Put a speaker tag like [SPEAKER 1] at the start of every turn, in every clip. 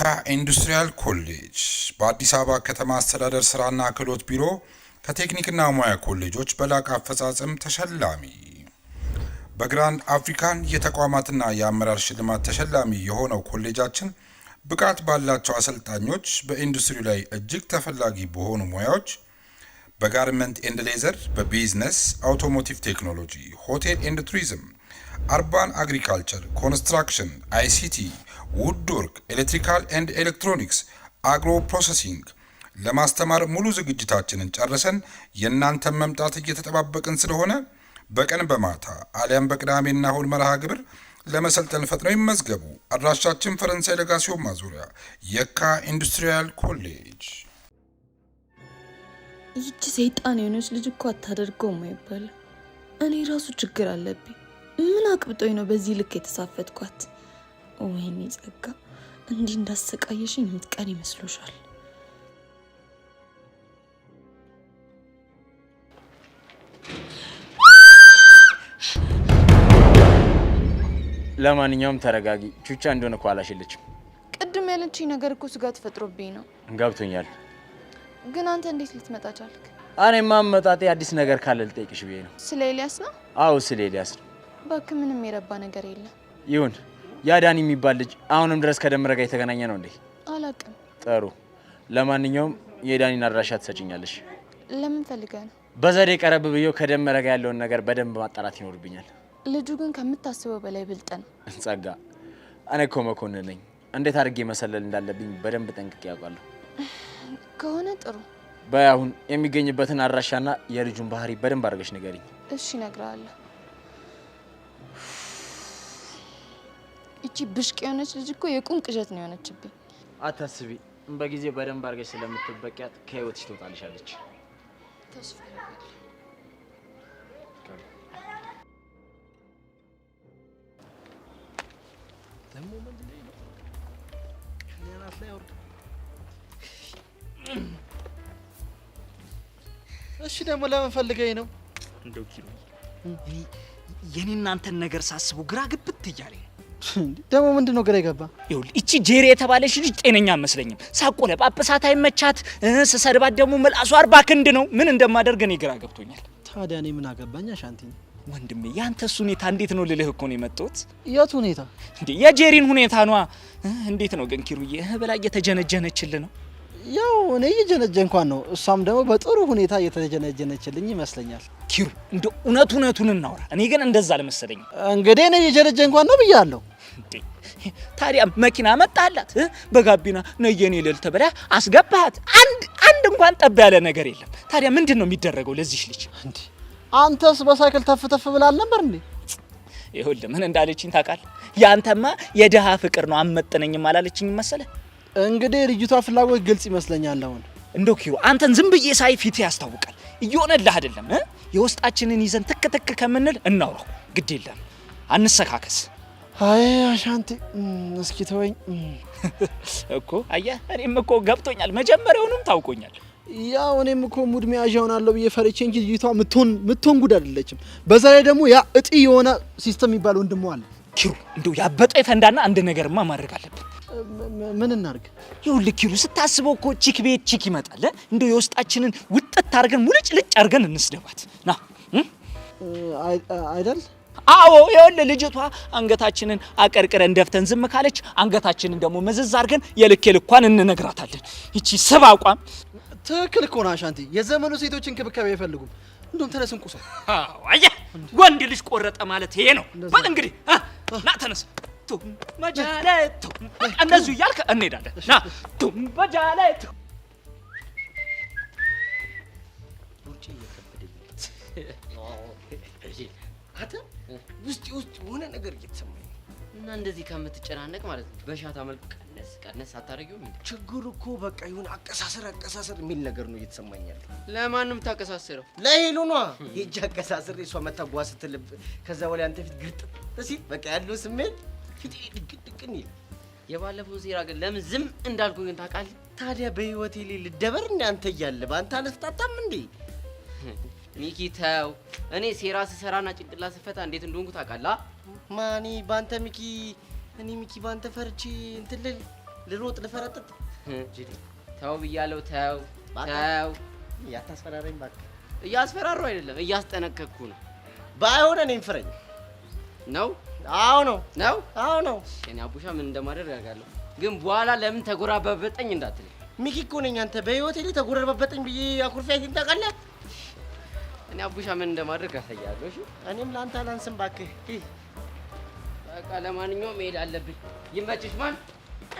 [SPEAKER 1] የካ ኢንዱስትሪያል ኮሌጅ በአዲስ አበባ ከተማ አስተዳደር ስራና ክህሎት ቢሮ ከቴክኒክና ሙያ ኮሌጆች በላቀ አፈጻጸም ተሸላሚ። በግራንድ አፍሪካን የተቋማትና የአመራር ሽልማት ተሸላሚ የሆነው ኮሌጃችን ብቃት ባላቸው አሰልጣኞች በኢንዱስትሪው ላይ እጅግ ተፈላጊ በሆኑ ሙያዎች በጋርመንት ኤንድ ሌዘር፣ በቢዝነስ፣ አውቶሞቲቭ ቴክኖሎጂ፣ ሆቴል ኤንድ ቱሪዝም፣ አርባን አግሪካልቸር፣ ኮንስትራክሽን፣ አይሲቲ፣ ውድወርክ፣ ኤሌክትሪካል ኤንድ ኤሌክትሮኒክስ፣ አግሮ ፕሮሰሲንግ ለማስተማር ሙሉ ዝግጅታችንን ጨርሰን የእናንተን መምጣት እየተጠባበቅን ስለሆነ በቀን በማታ አሊያም በቅዳሜና እሁድ መርሃ ግብር ለመሰልጠን ፈጥነው ይመዝገቡ። አድራሻችን ፈረንሳይ ለጋሲዮን ማዞሪያ የካ ኢንዱስትሪያል ኮሌጅ።
[SPEAKER 2] ይቺ ሰይጣን የሆነች ልጅ እኮ አታደርገውም አይባልም። እኔ ራሱ ችግር አለብኝ። ምን አቅብጦኝ ነው በዚህ ልክ የተሳፈጥኳት? ወይኔ ጸጋ፣ እንዲህ እንዳሰቃየሽኝ የምትቀር ይመስሎሻል?
[SPEAKER 3] ለማንኛውም ተረጋጊ። ቹቻ እንደሆነ እኮ አላሽልችም።
[SPEAKER 2] ቅድም ያለችኝ ነገር እኮ ስጋት ፈጥሮብኝ ነው።
[SPEAKER 3] ገብቶኛል።
[SPEAKER 2] ግን አንተ እንዴት ልትመጣ ቻልክ?
[SPEAKER 3] እኔማ መጣጤ አዲስ ነገር ካለ ልጠይቅሽ ብዬ ነው።
[SPEAKER 2] ስለ ኤልያስ ነው?
[SPEAKER 3] አዎ ስለ ኤልያስ ነው።
[SPEAKER 2] እባክህ ምንም የረባ ነገር የለም።
[SPEAKER 3] ይሁን። ያ ዳኒ የሚባል ልጅ አሁንም ድረስ ከደመረ ጋር የተገናኘ ነው እንዴ?
[SPEAKER 2] አላውቅም።
[SPEAKER 3] ጥሩ። ለማንኛውም የዳኒን አድራሻ ትሰጪኛለሽ?
[SPEAKER 2] ለምን ፈልገህ ነው?
[SPEAKER 3] በዘዴ ቀረብ ብዬው ከደመረ ጋር ያለውን ነገር በደንብ ማጣራት ይኖርብኛል።
[SPEAKER 2] ልጁ ግን ከምታስበው በላይ ብልጥ ነው።
[SPEAKER 3] ጸጋ፣ እኔ እኮ መኮንን ነኝ። እንዴት አድርጌ መሰለል እንዳለብኝ በደንብ ጠንቅቄ ያውቃለሁ።
[SPEAKER 2] ከሆነ ጥሩ።
[SPEAKER 3] በአሁን የሚገኝበትን አድራሻና የልጁን ባህሪ በደንብ አድርገሽ ንገሪኝ።
[SPEAKER 2] እሺ እነግርሃለሁ። እቺ ብሽቅ የሆነች ልጅ እኮ የቁም ቅዠት ነው የሆነችብኝ።
[SPEAKER 3] አታስቢ፣ በጊዜ በደንብ አድርገሽ ስለምትበቂያት ከህይወትሽ ትወጣልሻለች።
[SPEAKER 2] ተስፋ
[SPEAKER 4] ደግሞ ምንድነው ነው ከኔናት ላይ ወርድ። እሺ ደግሞ ለምን ፈልገኝ ነው?
[SPEAKER 5] እንደው ኪሩ የኔ እናንተን ነገር ሳስበው ግራ ግብት እያለኝ ነው።
[SPEAKER 4] ደግሞ ምንድነው ግራ ይገባ?
[SPEAKER 5] ይኸውልህ እቺ ጄሪ የተባለች ልጅ ጤነኛ መስለኝም። ሳቆለጳጳሳት አይመቻት፣ ስሰድባት ደግሞ ምላሷ 40 ክንድ ነው። ምን እንደማደርግ እኔ ግራ ገብቶኛል።
[SPEAKER 4] ታዲያ እኔ ምን አገባኝ? ሻንቲ
[SPEAKER 5] ወንድሜ ያንተስ ሁኔታ እንዴት ነው ልልህ እኮ ነው የመጣሁት።
[SPEAKER 4] የት ሁኔታ?
[SPEAKER 5] እንዴ የጄሪን ሁኔታ ነው። እንዴት ነው ግን ኪሩዬ? በላይ እየተጀነጀነችልህ ነው?
[SPEAKER 4] ያው እኔ እየጀነጀንኳን ነው፣ እሷም ደግሞ በጥሩ ሁኔታ እየተጀነጀነችልኝ ይመስለኛል።
[SPEAKER 5] ኪሩ እንደ እውነቱን እናውራ። እኔ ግን እንደዛ አልመሰለኝም።
[SPEAKER 4] እንግዲህ እኔ እየጀነጀንኳን ነው ብያለሁ።
[SPEAKER 5] ታዲያ መኪና መጣላት፣ በጋቢና ነየኔ ልዕልት ብለህ አስገባሃት። አንድ እንኳን ጠብ ያለ ነገር የለም። ታዲያ ምንድን ነው የሚደረገው ለዚህ ልጅ?
[SPEAKER 4] እንዴ አንተስ በሳይክል ተፍ ብላል ነበር እንዴ?
[SPEAKER 5] ይኸውልህ ምን እንዳለችኝ ታውቃለህ? ያንተማ የደሃ ፍቅር ነው አመጠነኝም አላለችኝም መሰለህ?
[SPEAKER 4] እንግዲህ ልጅቷ ፍላጎት ግልጽ ይመስለኛል። አሁን
[SPEAKER 5] እንደው ኪሩ አንተን ዝም ብዬ ሳይ ፊት ያስታውቃል። እየሆነልህ አይደለም? የውስጣችንን ይዘን ትክ ከምንል እናውራው። ግድ የለም አንሰካከስ።
[SPEAKER 4] አይ አሻንቲ እስኪ ተወኝ
[SPEAKER 5] እኮ። አየህ እኔም እኮ ገብቶኛል፣ መጀመሪያውንም ታውቆኛል።
[SPEAKER 4] ያው እኔም እኮ ሙድ መያዣ ሆናለሁ ብዬ ፈርቼ እንጂ ልጅቷ ምትሆን ጉድ አይደለችም። በዛ ላይ ደግሞ ያ እጢ የሆነ ሲስተም የሚባል ወንድሟ አለ።
[SPEAKER 5] ኪሩ እንደው ያበጠ ይፈንዳና አንድ ነገርማ ማድረግ አለብን።
[SPEAKER 4] ምን እናርግ?
[SPEAKER 5] ይኸውልህ ኪሩ ስታስበው እኮ ቺክ ቤት ቺክ ይመጣል። እንደው የውስጣችንን ውጥት አድርገን ሙልጭልጭ አድርገን እንስደባት ና
[SPEAKER 4] አይደል?
[SPEAKER 5] አዎ ይኸውልህ ልጅቷ አንገታችንን አቀርቅረን ደፍተን ዝም ካለች አንገታችንን ደግሞ መዘዝ አድርገን የልክ ልኳን እንነግራታለን። ይቺ ስብ አቋም
[SPEAKER 4] ትክክል እኮ ነው አሻንቲ። የዘመኑ ሴቶች እንክብካቤ አይፈልጉም። እንደውም ተነስ እንቁሳ።
[SPEAKER 5] አዎ አየህ ወንድ ልጅ ቆረጠ ማለት ይሄ ነው። በል እንግዲህ ና ተነስ። ቱም በጃለቱ እንደዚህ እያልክ እንሄዳለን። ና ቱም በጃለቱ
[SPEAKER 6] ሩጪ እየከበደኝ አተ ውስጥ ሆነ ነገር እየተሰማኝ እና እንደዚህ ከምትጨናነቅ ማለት ነው በሻታ መልኩ ቀነስ አታረጊውም እንዴ?
[SPEAKER 7] ችግሩ እኮ በቃ ይሁን አቀሳሰር የሚል ነገር ነው እየተሰማኝ ያለው።
[SPEAKER 6] ለማንም ታቀሳሰረው?
[SPEAKER 7] ለሄሉ ነው ሄጄ አቀሳሰር እሷ መታጓ ስትልብ ከዛ በላይ አንተ ፊት ግርጥ ሲል በቃ ያለው ስሜት ፊት ድቅድቅን ይል።
[SPEAKER 6] የባለፈው ሴራ ግን ለምን ዝም እንዳልኩ ግን ታውቃለህ?
[SPEAKER 7] ታዲያ በህይወቴ ላይ ልደበር እንደ አንተ እያለ በአንተ አልፍታታም እንዴ?
[SPEAKER 6] ሚኪ ተው። እኔ ሴራ ስሰራና ጭንቅላ ስፈታ እንዴት እንደሆንኩ ታውቃለህ?
[SPEAKER 7] ማኒ ባንተ ሚኪ እኔ ሚኪ ባንተ ፈርቼ እንትን ልሮጥ ልፈረጥጥ።
[SPEAKER 6] ተው ብያለሁ። ተው ተው።
[SPEAKER 7] ያታስፈራረኝ እባክህ።
[SPEAKER 6] እያስፈራሩ አይደለም እያስጠነቀቅኩ ነው።
[SPEAKER 7] ባይሆን እኔን ፍረኝ።
[SPEAKER 6] ነው?
[SPEAKER 7] አዎ ነው።
[SPEAKER 6] ነው?
[SPEAKER 7] አዎ ነው።
[SPEAKER 6] እኔ አቡሻ ምን እንደማደርግ ያውቃለሁ። ግን በኋላ ለምን ተጎራበበጠኝ እንዳትለኝ።
[SPEAKER 7] ሚኪ እኮ ነኝ። አንተ በህይወቴ ላይ ተጎራበበጠኝ ብዬ አኩርፊያችን ታውቃለህ?
[SPEAKER 6] እኔ አቡሻ ምን እንደማደርግ ያሳያለሁ። እሺ
[SPEAKER 7] እኔም ለአንተ አላንስም እባክህ።
[SPEAKER 6] በቃ ለማንኛውም መሄድ አለብኝ። ይመችሽ። ማን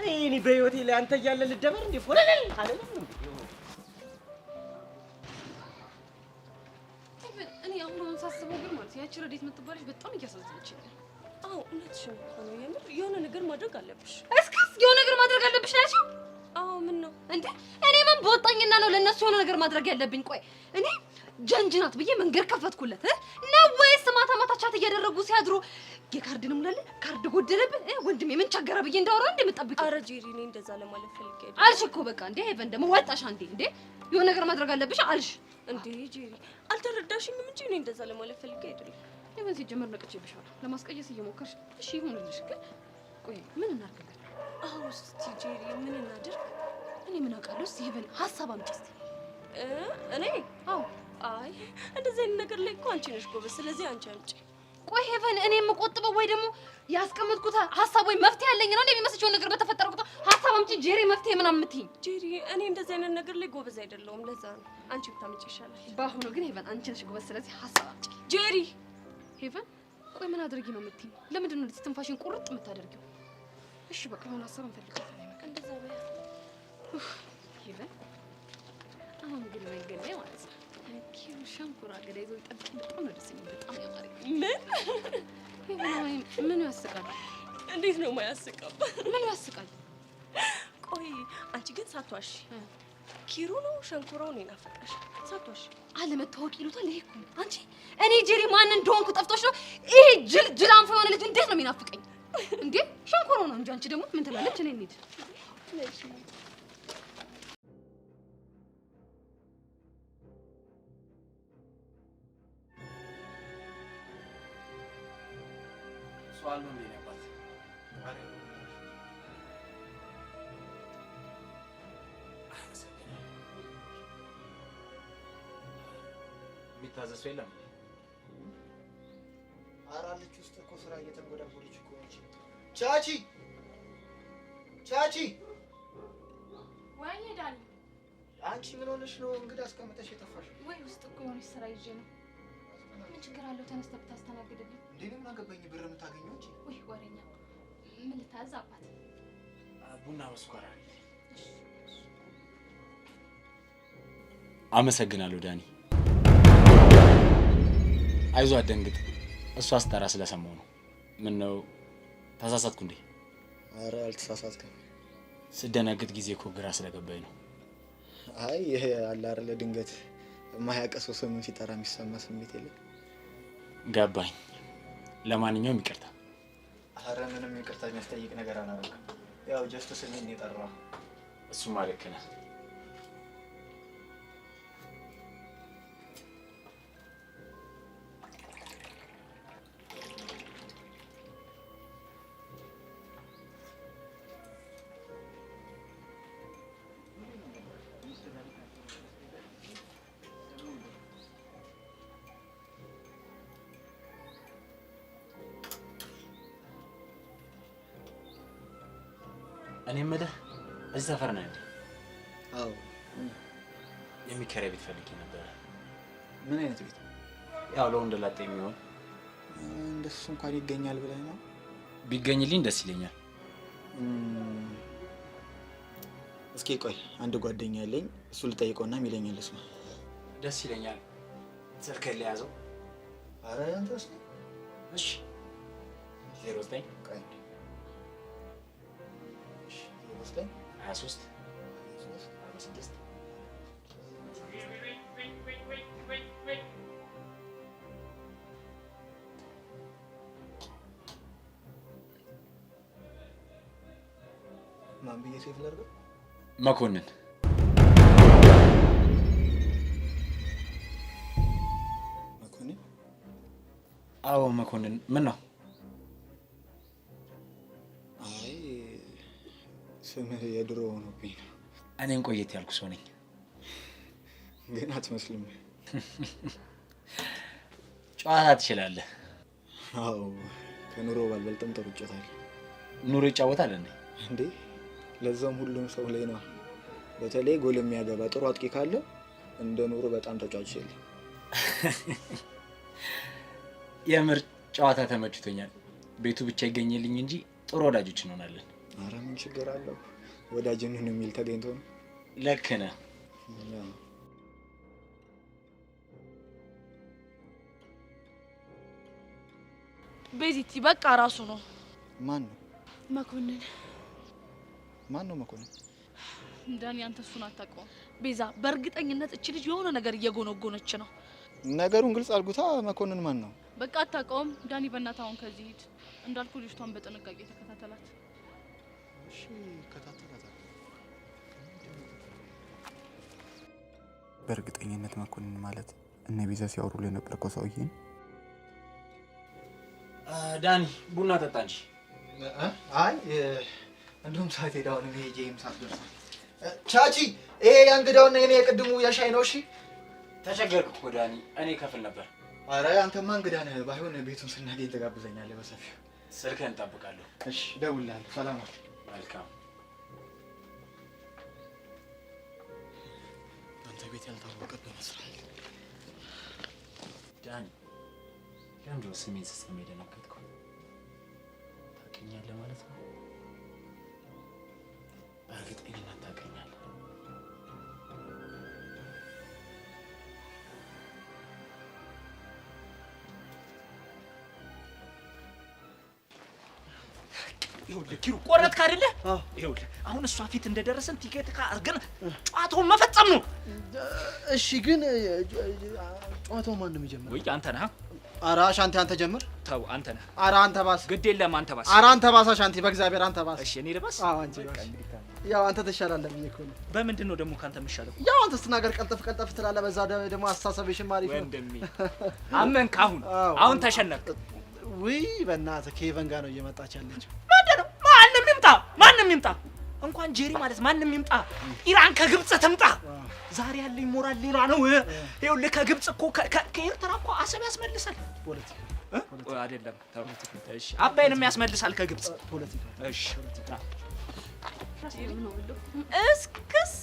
[SPEAKER 7] እኔ በህይወቴ ላይ አንተ እያለ ልደበር እንዴ? ፎረለል አይደለም እንዴ?
[SPEAKER 8] እኔ አሁን ሳስበው ግን ማለት ያቺ ረዴት የምትባለሽ በጣም እያሳዘነችኝ ነው።
[SPEAKER 2] አዎ እውነትሽን እኮ ነው። የምር የሆነ ነገር ማድረግ አለብሽ።
[SPEAKER 8] እስኪ የሆነ ነገር ማድረግ አለብሽ ነው ያልሽው?
[SPEAKER 2] አዎ ምን ነው
[SPEAKER 8] እንዴ? እኔ ምን በወጣኝና ነው ለነሱ የሆነ ነገር ማድረግ ያለብኝ? ቆይ እኔ ጀንጅናት ብዬ መንገድ ከፈትኩለት ነው ወይስ ማታ ማታ ቻት እያደረጉ ሲያድሩ የካርድን ሙላለ ካርድ ጎደለብን ወንድሜ ምን ቸገረ ብዬ እንዳወራ እንደምጠብቅ?
[SPEAKER 2] ኧረ ጄሪ እኔ እንደዛ ለማለት ፈልጌ አይደል
[SPEAKER 8] አልሽ እኮ በቃ እንዴ ሄቨን ደግሞ ወጣሽ አንዴ እንዴ የሆነ ነገር ማድረግ አለብሽ አልሽ
[SPEAKER 2] እንዴ ጄሪ አልተረዳሽኝም እንጂ እኔ እንደዛ ለማለት ፈልጌ አይደል።
[SPEAKER 8] ሄቨን ሲጀመር ነቅቼብሻለሁ ለማስቀየስ እየሞከርሽ እሺ ይሁንልሽ ግን ቆይ ምን እናድርግ?
[SPEAKER 2] አዎ እስቲ ጄሪ ምን እናድርግ?
[SPEAKER 8] እኔ ምን አውቃለሁ? እስቲ ሄቨን ሀሳብ አምጪ እስቲ።
[SPEAKER 2] እኔ አዎ አይ እንደዚህ አይነት ነገር ላይ እኮ አንቺ ነሽ ጎበዝ። ስለዚህ አንቺ አምጪ።
[SPEAKER 8] ቆይ ሄቨን እኔ የምቆጥበው ወይ ደግሞ ያስቀመጥኩት ሀሳብ ወይ መፍትሄ ያለኝ ነው እንዴ? የሚመስልሽውን ነገር በተፈጠረ ቁጥር ሀሳብ አምጪ ጄሪ መፍትሄ ምናምን የምትይኝ?
[SPEAKER 2] ጄሪ እኔ እንደዚህ አይነት ነገር ላይ ጎበዝ አይደለሁም። ለዛ ነው አንቺ ብታምጪ ይሻላል።
[SPEAKER 8] በአሁኑ ግን ሄቨን አንቺ ነሽ ጎበዝ። ስለዚህ ሀሳብ አምጪ
[SPEAKER 2] ጄሪ።
[SPEAKER 8] ሄቨን ቆይ ምን አድርጊ ነው የምትይኝ? ለምንድን ነው እንደዚህ ትንፋሽን ቁርጥ የምታደርጊው? እሺ በቃ የሆነ ሀሳብ እንፈልጋለን።
[SPEAKER 2] እንደዛ በያ
[SPEAKER 8] ሄቨን አሁን ግን መንገድ ላይ ማለት ነው ኪሩ ሸንኮራ አገዳ ይዞ ይጠብቅ። በጣም ነው ደስ የሚል። በጣም ያማረኝ። ምን ያስቃል?
[SPEAKER 2] እንዴት ነው የማያስቀው?
[SPEAKER 8] ምን ያስቃል?
[SPEAKER 2] ቆይ አንቺ ግን ሳትዋሺ ኪሩ ነው ሸንኮራውን የናፈቀሽ? ሳትዋሺ
[SPEAKER 8] አለመታወቅ ይሉታል። ይሄ እኮ አንቺ እኔ ጄሪ ማን እንደሆንኩ ጠፍቶሽ ነው? ይሄ ጅላንፎ የሆነ ልጅ እንዴት ነው የሚናፍቀኝ እንዴ? ሸንኮራው ነው እንጂ አንቺ ደግሞ ምን ትላለች? እኔ እንሂድ።
[SPEAKER 3] ሷል ነው የሚያባት የሚታዘዝ የለም።
[SPEAKER 4] አራልች ውስጥ እኮ ስራ እየተንጎዳጎደች እኮ ነች። ቻቺ ቻቺ፣
[SPEAKER 8] ወይኔ ዳኒ፣
[SPEAKER 4] አንቺ ምን ሆነሽ ነው እንግዲህ አስቀምጠሽ የጠፋሽ?
[SPEAKER 8] ወይ ውስጥ እኮ የሆነች ስራ ይዤ ነው። ምን ችግር አለው? ተነስተህ ብታስተናግድልኝ።
[SPEAKER 4] እንዴ ምን አገባኝ? ብር የምታገኘው እንጂ።
[SPEAKER 8] ወይ ወሬኛ፣ ምን ልታዝ አባት?
[SPEAKER 3] ቡና በስኳር አለ። አመሰግናለሁ ዳኒ። አይዞህ አትደንግጥ። እሷ አስጠራ ስለሰማሁ ነው። ምን ነው ተሳሳትኩ እንዴ?
[SPEAKER 4] ኧረ አልተሳሳትክም።
[SPEAKER 3] ስደነግጥ ጊዜ እኮ ግራ ስለገባኝ ነው።
[SPEAKER 4] አይ ይሄ አለ አይደለ ድንገት የማያውቀው ሰው ምን ሲጠራ የሚሰማ ስሜት የለም።
[SPEAKER 3] ገባኝ። ለማንኛውም ይቅርታ።
[SPEAKER 4] ኧረ ምንም ይቅርታ የሚያስጠይቅ ነገር አላደረግም። ያው ጀስት ስሜን ነው የጠራው።
[SPEAKER 3] እሱማ ልክ ነህ። እኔ የምልህ እዚህ ሰፈር ነህ እንዴ?
[SPEAKER 4] አዎ።
[SPEAKER 3] የሚከራይ ቤት ፈልጌ ነበረ።
[SPEAKER 4] ምን አይነት ቤት?
[SPEAKER 3] ያው ለወንድ ላጤ የሚሆን።
[SPEAKER 4] እንደሱ እንኳን ይገኛል ብለህ ነው?
[SPEAKER 3] ቢገኝልኝ ደስ ይለኛል።
[SPEAKER 4] እስኪ ቆይ አንድ ጓደኛ አለኝ፣ እሱ ልጠይቀውና የሚለኝን ልስማ።
[SPEAKER 3] ደስ ይለኛል። ስልክህን ለያዘው።
[SPEAKER 4] ኧረ አንተስ?
[SPEAKER 3] እሺ 09
[SPEAKER 4] ቆይ
[SPEAKER 3] 23 46
[SPEAKER 4] ማን ብዬ ሴፍ ላድርገው?
[SPEAKER 3] መኮንን።
[SPEAKER 4] መኮንን?
[SPEAKER 3] አዎ መኮንን። ምን ነው?
[SPEAKER 4] አይ
[SPEAKER 9] ስምህ የድሮ ሆኖብኝ ነው።
[SPEAKER 3] እኔን ቆየት ያልኩ ሰው ነኝ።
[SPEAKER 9] ግን አትመስልም።
[SPEAKER 3] ጨዋታ ትችላለህ?
[SPEAKER 9] አዎ ከኑሮ ባልበልጥም ጥሩ እጫወታለሁ።
[SPEAKER 3] ኑሮ ይጫወታል
[SPEAKER 9] እንዴ? ለዛም ሁሉም ሰው ላይ ነው። በተለይ ጎል የሚያገባ ጥሩ አጥቂ ካለ እንደ ኑሮ በጣም ተጫውቼልኝ።
[SPEAKER 3] የምር ጨዋታ ተመችቶኛል። ቤቱ ብቻ ይገኝልኝ እንጂ ጥሩ ወዳጆች እንሆናለን።
[SPEAKER 9] ኧረ ምን ችግር አለው? ወዳጅንን የሚል ተገኝቶ ነው።
[SPEAKER 3] ልክ ነህ።
[SPEAKER 10] ቤዚቲ በቃ ራሱ ነው።
[SPEAKER 9] ማን ነው?
[SPEAKER 10] መኮንን።
[SPEAKER 9] ማን ነው መኮንን?
[SPEAKER 10] ዳኒ አንተ እሱን አታውቀውም። ቤዛ በእርግጠኝነት እቺ ልጅ የሆነ ነገር እየጎነጎነች ነው።
[SPEAKER 9] ነገሩን ግልጽ አልጉታ። መኮንን ማን ነው?
[SPEAKER 10] በቃ አታውቀውም። ዳኒ በእናትህ አሁን ከዚህ ሂድ። እንዳልኩ ልጅቷን በጥንቃቄ ተከታተላት።
[SPEAKER 9] እሺ ከታተላታል። በእርግጠኝነት መኮንን ማለት እነ ቤዛ ሲያወሩ የነበረው ሰውዬ ነው።
[SPEAKER 3] ዳኒ ቡና ጠጣ እንጂ።
[SPEAKER 4] አይ እንደውም ሰዓት ሄዳው ነው የጄም ሰዓት ደርሷል። ቻቺ ይሄ ያንግዳውና የኔ የቅድሙ የሻይ ነው። እሺ
[SPEAKER 3] ተቸገርኩ እኮ ዳኒ፣ እኔ ከፍል ነበር።
[SPEAKER 4] አረ አንተማ እንግዳ ነህ። ባይሆን ቤቱን ስናገኝ ተጋብዘኛለህ በሰፊው።
[SPEAKER 3] ስልክህን እጠብቃለሁ።
[SPEAKER 4] እሺ እደውልልሃለሁ። ሰላም ነው።
[SPEAKER 3] መልካም።
[SPEAKER 4] አንተ ቤት ያልታወቀብህ ይመስላል
[SPEAKER 3] ዳኒ። ለምንድን ነው ስሜን ስትሰማ የደነገጥከው? ታውቀኛለህ ማለት ነው? በእርግጠኝነት ታውቀኛለህ።
[SPEAKER 5] ይኸውልህ ኪሩ ቆረጥክ አይደለ? ይኸውልህ አሁን እሷ ፊት እንደደረሰን ቲኬት አድርገን ጨዋታውን መፈጸም ነው።
[SPEAKER 4] እሺ ግን ጨዋታው ማን ነው የሚጀምረው?
[SPEAKER 5] ወይ አንተ ነህ?
[SPEAKER 4] ኧረ አሻንቲ አንተ ጀምር።
[SPEAKER 5] ተው አንተ ነህ።
[SPEAKER 4] ኧረ አንተ ባስ።
[SPEAKER 5] ግድ የለም አንተ ባስ።
[SPEAKER 4] ኧረ አንተ ባስ አሻንቲ፣ በእግዚአብሔር አንተ ባስ።
[SPEAKER 5] እሺ እኔ ልባስ?
[SPEAKER 4] አዎ አንቺ ባስ። ያው አንተ ትሻላለህ ብዬሽ እኮ ነው።
[SPEAKER 5] በምንድን ነው ደግሞ ካንተ የምሻለው?
[SPEAKER 4] ያው አንተ ስትናገር ቀልጠፍ ቀልጠፍ ትላለህ። በዛ ደግሞ አስተሳሰብሽም አሪፍ ነው።
[SPEAKER 5] ወንድሜ አመንክ። አሁን ተሸነፍክ።
[SPEAKER 4] ውይ በእናትህ ኬቨን ጋር ነው እየመጣች ያለችው።
[SPEAKER 5] ማንም ይምጣ እንኳን ጄሪ ማለት ማንም ይምጣ፣ ኢራን ከግብጽ ትምጣ፣ ዛሬ ያለኝ ሞራል ሌላ ነው። ይኸውልህ ከግብጽ እኮ ከኤርትራ እኮ አሰብ ያስመልሳል።
[SPEAKER 4] ፖለቲካ
[SPEAKER 5] አይደለም። እሺ አባይንም ያስመልሳል ከግብጽ።
[SPEAKER 4] ፖለቲካ
[SPEAKER 5] እሺ
[SPEAKER 10] እስክስ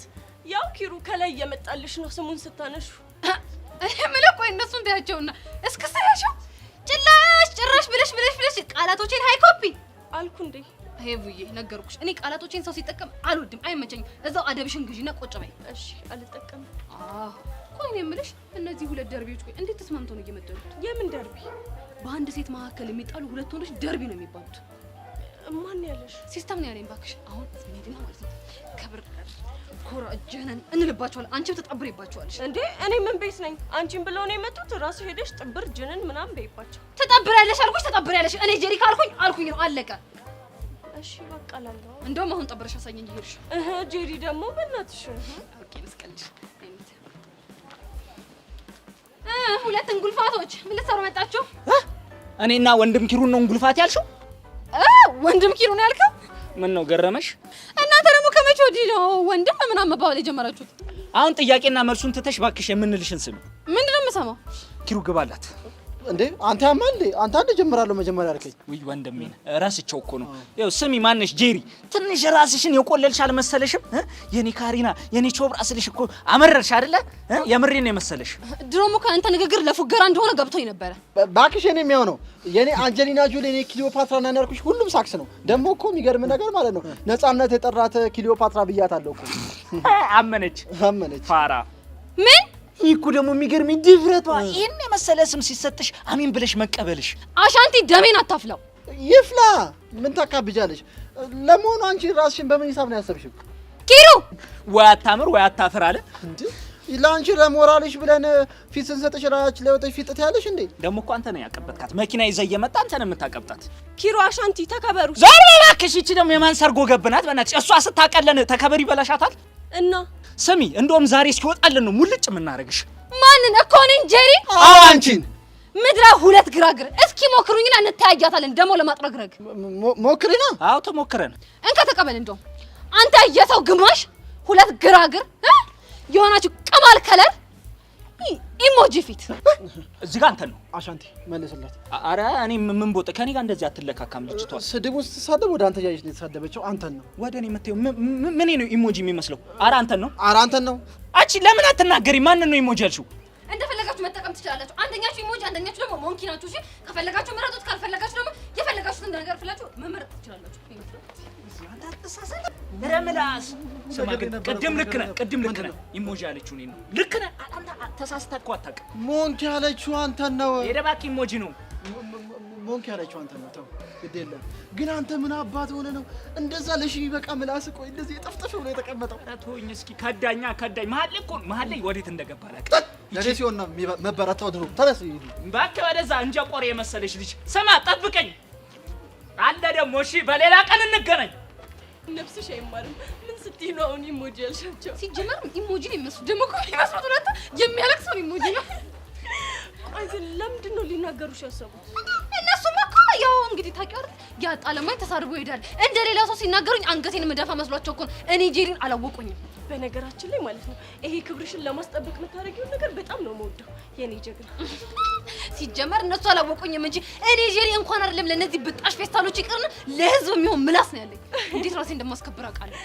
[SPEAKER 10] ያው ኪሩ ከላይ እየመጣልሽ ነው ስሙን ስታነሹ።
[SPEAKER 8] ምለው ቆይ እነሱ እንዳያቸውና እስክስ ያቸው ጭራሽ ብለሽ ቃላቶቼን ሃይ ኮፒ
[SPEAKER 10] አልኩ እንዴ?
[SPEAKER 8] ሄቡዬ ነገርኩሽ። እኔ ቃላቶቼን ሰው ሲጠቀም አልወድም፣ አይመቸኝም። እዛው አደብሽን ግዢና ቁጭ በይ።
[SPEAKER 10] እሺ አልጠቀምም።
[SPEAKER 8] ቆይ እኔ የምልሽ እነዚህ ሁለት ደርቢዎች ቆይ እንዴት ተስማምተው ነው እየመጡ ያሉት?
[SPEAKER 10] የምን ደርቢ?
[SPEAKER 8] በአንድ ሴት መካከል የሚጣሉ ሁለት ወንዶች ደርቢ ነው የሚባሉት።
[SPEAKER 10] ማን ያለሽ?
[SPEAKER 8] ሲስተም ነው ያለኝ ባክሽ። አሁን ሜዲና ማለት ነው ከብር ኮራ ጀነን እንልባቸዋለን። አንቺም ተጠብሬባቸዋለሽ
[SPEAKER 10] እንዴ? እኔ ምን ቤት ነኝ? አንቺን ብለው ነው የመጡት። ራሱ ሄደሽ ጥብር ጀነን ምናምን በይባቸው።
[SPEAKER 8] ተጠብሬያለሽ አልኩሽ፣ ተጠብሬያለሽ። እኔ ጄሪ ካልኩኝ ነው አለቀ።
[SPEAKER 10] እሺ በቃ ላለው
[SPEAKER 8] እንደውም አሁን ጠብረሽ አሳየኝ ይሄድሽ።
[SPEAKER 10] ጄሪ ደግሞ በእናትሽ
[SPEAKER 8] ኦኬ ልስቀልሽ። ሁለት እንጉልፋቶች ምን ልትሰሩ መጣችሁ?
[SPEAKER 5] እኔና ወንድም ኪሩን ነው እንጉልፋት ያልሽው?
[SPEAKER 8] ወንድም ኪሩ ነው ያልከው?
[SPEAKER 5] ምን ነው ገረመሽ?
[SPEAKER 8] እናንተ ደግሞ ከመቼ ወዲህ ነው ወንድም ምናምን መባባል የጀመራችሁት?
[SPEAKER 5] አሁን ጥያቄና መልሱን ትተሽ ባክሽ የምንልሽን ስሚ።
[SPEAKER 8] ምንድነው የምሰማው?
[SPEAKER 5] ኪሩ ግባላት
[SPEAKER 4] እንዴ አንተ ያማል አንተ አንተ ጀምራለሁ መጀመሪያ አልከኝ።
[SPEAKER 5] ወይ ወንድሜ ራስቸው እኮ ነው። ያው ስሚ ማነሽ ጄሪ፣ ትንሽ ራስሽን የቆለልሽ አልመሰለሽም? የኔ ካሪና የኔ ቾብራ ስልሽ እኮ አመረርሽ አይደለ? የምሬን ነው የመሰለሽ።
[SPEAKER 8] ድሮም እኮ አንተ ንግግር ለፉገራ እንደሆነ ገብቶኝ ነበረ።
[SPEAKER 4] ባክሽ የኔ የሚሆነው የኔ አንጀሊና ጆሊ የኔ ክሊዮፓትራ እና ያልኩሽ ሁሉም ሳክስ ነው። ደግሞ እኮ የሚገርም ነገር ማለት ነው ነፃነት የጠራት ክሊዮፓትራ ብያታለሁ እኮ።
[SPEAKER 5] አመነች
[SPEAKER 4] ፋራ
[SPEAKER 8] ምን
[SPEAKER 5] ይኩ ደግሞ የሚገርም ድፍረቷ። ይሄን የመሰለ ስም ሲሰጥሽ አሚን ብለሽ መቀበልሽ።
[SPEAKER 8] አሻንቲ ደሜን አታፍላው።
[SPEAKER 4] ይፍላ ምን ታካብጃለሽ? ለመሆኑ አንቺ ራስሽን በምን ሂሳብ ነው ያሰብሽው?
[SPEAKER 8] ኪሩ
[SPEAKER 5] ወይ አታምር ወይ አታፍር አለ
[SPEAKER 4] እንዴ? ለአንቺ ለሞራልሽ ብለን ፊት ስንሰጥሽ ራስሽ ለውጥሽ ፊጥት ያለሽ እንዴ?
[SPEAKER 5] ደግሞ እኮ አንተ ነህ ያቀበጥካት። መኪና ይዘህ እየመጣ አንተ ነህ የምታቀብጣት።
[SPEAKER 10] ኪሩ አሻንቲ ተከበሩ።
[SPEAKER 5] ዛሬ እባክሽ ይቺ ደግሞ የማን ሰርጎ ገብናት? በእናትሽ እሷ ስታቀለን ተከበር ይበላሻታል።
[SPEAKER 10] እና
[SPEAKER 5] ስሚ እንደውም ዛሬ እስኪወጣልን ነው ሙልጭ የምናረግሽ።
[SPEAKER 8] ማንን እኮ ነኝ ጄሪ?
[SPEAKER 4] አዎ አንቺን።
[SPEAKER 8] ምድራ ሁለት ግራግር እስኪ ሞክሩኝና እንታያያታለን። ደሞ ለማጥረግረግ
[SPEAKER 4] ሞክሪና።
[SPEAKER 5] አዎ ተሞክረን
[SPEAKER 8] እንካ ተቀበል። እንደውም አንተ የሰው ግማሽ ሁለት ግራግር የሆናችሁ ቅማል ከለር ኢሞጂ ፊት
[SPEAKER 5] እዚህ ጋር አንተን ነው
[SPEAKER 4] አሻንቲ መልስላት።
[SPEAKER 5] አረ እኔ ምን ቦጥ ከኔ ጋር እንደዚህ አትለካካም ልጅቷ።
[SPEAKER 4] ስድቡን ስትሳደብ ወደ አንተ ያይሽ ነው የተሳደበችው። አንተን ነው
[SPEAKER 5] ወደ እኔ የምትይው ምን ነው ኢሞጂ የሚመስለው? አረ አንተን ነው።
[SPEAKER 4] አረ አንተን ነው።
[SPEAKER 5] አንቺ ለምን አትናገሪ? ማንን ነው ኢሞጂ ያልሽው?
[SPEAKER 8] እንደፈለጋችሁ መጠቀም ትችላላችሁ። አንደኛችሁ ኢሞጂ አንደኛችሁ ደግሞ ሞንኪ ናችሁ። እሺ ከፈለጋችሁ መረጡት፣ ካልፈለጋችሁ ደግሞ የፈለጋችሁትን ነገር ፍላችሁ መመረጥ ትችላላችሁ።
[SPEAKER 5] ረምላስ ቅድም ልክ ነህ ኢሞጂ ያለችው እኔ ነው። ልክ ነህ አንተ ተሳስተህ እኮ አታውቅም።
[SPEAKER 4] ሞንኪ ያለችው አንተን ነው።
[SPEAKER 5] የደባቂ ኢሞጂ ነው
[SPEAKER 4] ሞንኪ ያለችው አንተን ነው። ተው ግድ የለም ግን አንተ ምን አባት ሆነ ነው እንደዛ ለሺ በቃ ምላስ ቆይ እንደዚህ የጠፍጠፍ ብሎ የተቀመጠው?
[SPEAKER 5] ኧረ ተወኝ እስኪ። ከዳኝ መሀል ላይ ወዴት እንደገባ አላውቅም።
[SPEAKER 4] ለኔ ሲሆን ነው መበረታው ድሮ። ተነስ
[SPEAKER 5] እባክህ ወደዛ እንጀቆሬ የመሰለሽ ልጅ። ስማ ጠብቀኝ አለ ደግሞ። እሺ በሌላ ቀን እንገናኝ።
[SPEAKER 10] ነፍስሽ አይማርም። ምን ስትይ ነው አሁን ኢሞጂ ያልሻቸው?
[SPEAKER 8] ሲጀመር ኢሞጂ ነው የሚመስሉት። ደግሞ እኮ የሚመስሉት ሁለቱ የሚያለቅሰው ኢሞጂ ነው።
[SPEAKER 10] አይ ግን ለምንድን ነው ሊናገሩሽ ያሰቡት?
[SPEAKER 8] እነሱማ እኮ ያው እንግዲህ ታውቂው ያጣ ለማይ ተሳርቦ ይሄዳል። እንደ ሌላ ሰው ሲናገሩኝ አንገቴን መደፋ መስሏቸው እኮ እኔ ጄሪን አላወቁኝም።
[SPEAKER 10] በነገራችን ላይ ማለት ነው ይሄ ክብርሽን ለማስጠበቅ የምታደርጊው ነገር በጣም ነው የምወደው የኔ ጀግና።
[SPEAKER 8] ሲጀመር እነሱ አላወቁኝም እንጂ እኔ ጄሪ እንኳን አይደለም ለነዚህ ብጣሽ ፌስታሎች ይቅርና ለህዝብ የሚሆን ምላስ ነው ያለኝ። እንዴት ራሴ እንደማስከብር አውቃለሁ።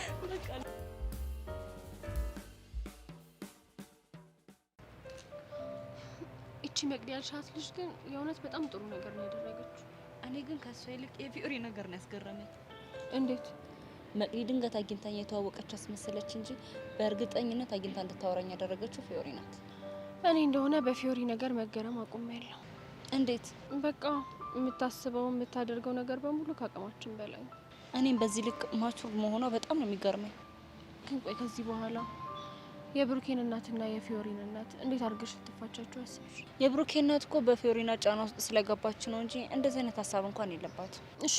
[SPEAKER 10] እቺ መቅዲ ያልሻት ልጅ ግን የእውነት በጣም ጥሩ ነገር ነው ያደረገችው።
[SPEAKER 2] እኔ ግን ከሷ ይልቅ የፊዮሪ ነገር ነው ያስገረመኝ።
[SPEAKER 10] እንዴት?
[SPEAKER 2] መቅዲ ድንገት አግኝታኝ የተዋወቀች አስመሰለች እንጂ በእርግጠኝነት አግኝታ እንድታወራኝ ያደረገችው ፊዮሪ ናት።
[SPEAKER 10] እኔ እንደሆነ በፊዮሪ ነገር መገረም አቁሜያለሁ።
[SPEAKER 2] እንዴት?
[SPEAKER 10] በቃ የምታስበው የምታደርገው ነገር በሙሉ ከአቅማችን በላይ ነው።
[SPEAKER 2] እኔም በዚህ ልክ ማቹር መሆኗ በጣም ነው የሚገርመኝ።
[SPEAKER 10] ግን ቆይ ከዚህ በኋላ የብሩኬን እናትና የፊዮሪን እናት እንዴት አድርገሽ ልትፋቻቸው አስብሽ?
[SPEAKER 2] የብሩኬ እናት እኮ በፊዮሪና ጫና ውስጥ ስለገባች ነው እንጂ እንደዚህ አይነት ሀሳብ እንኳን የለባትም።
[SPEAKER 10] እሺ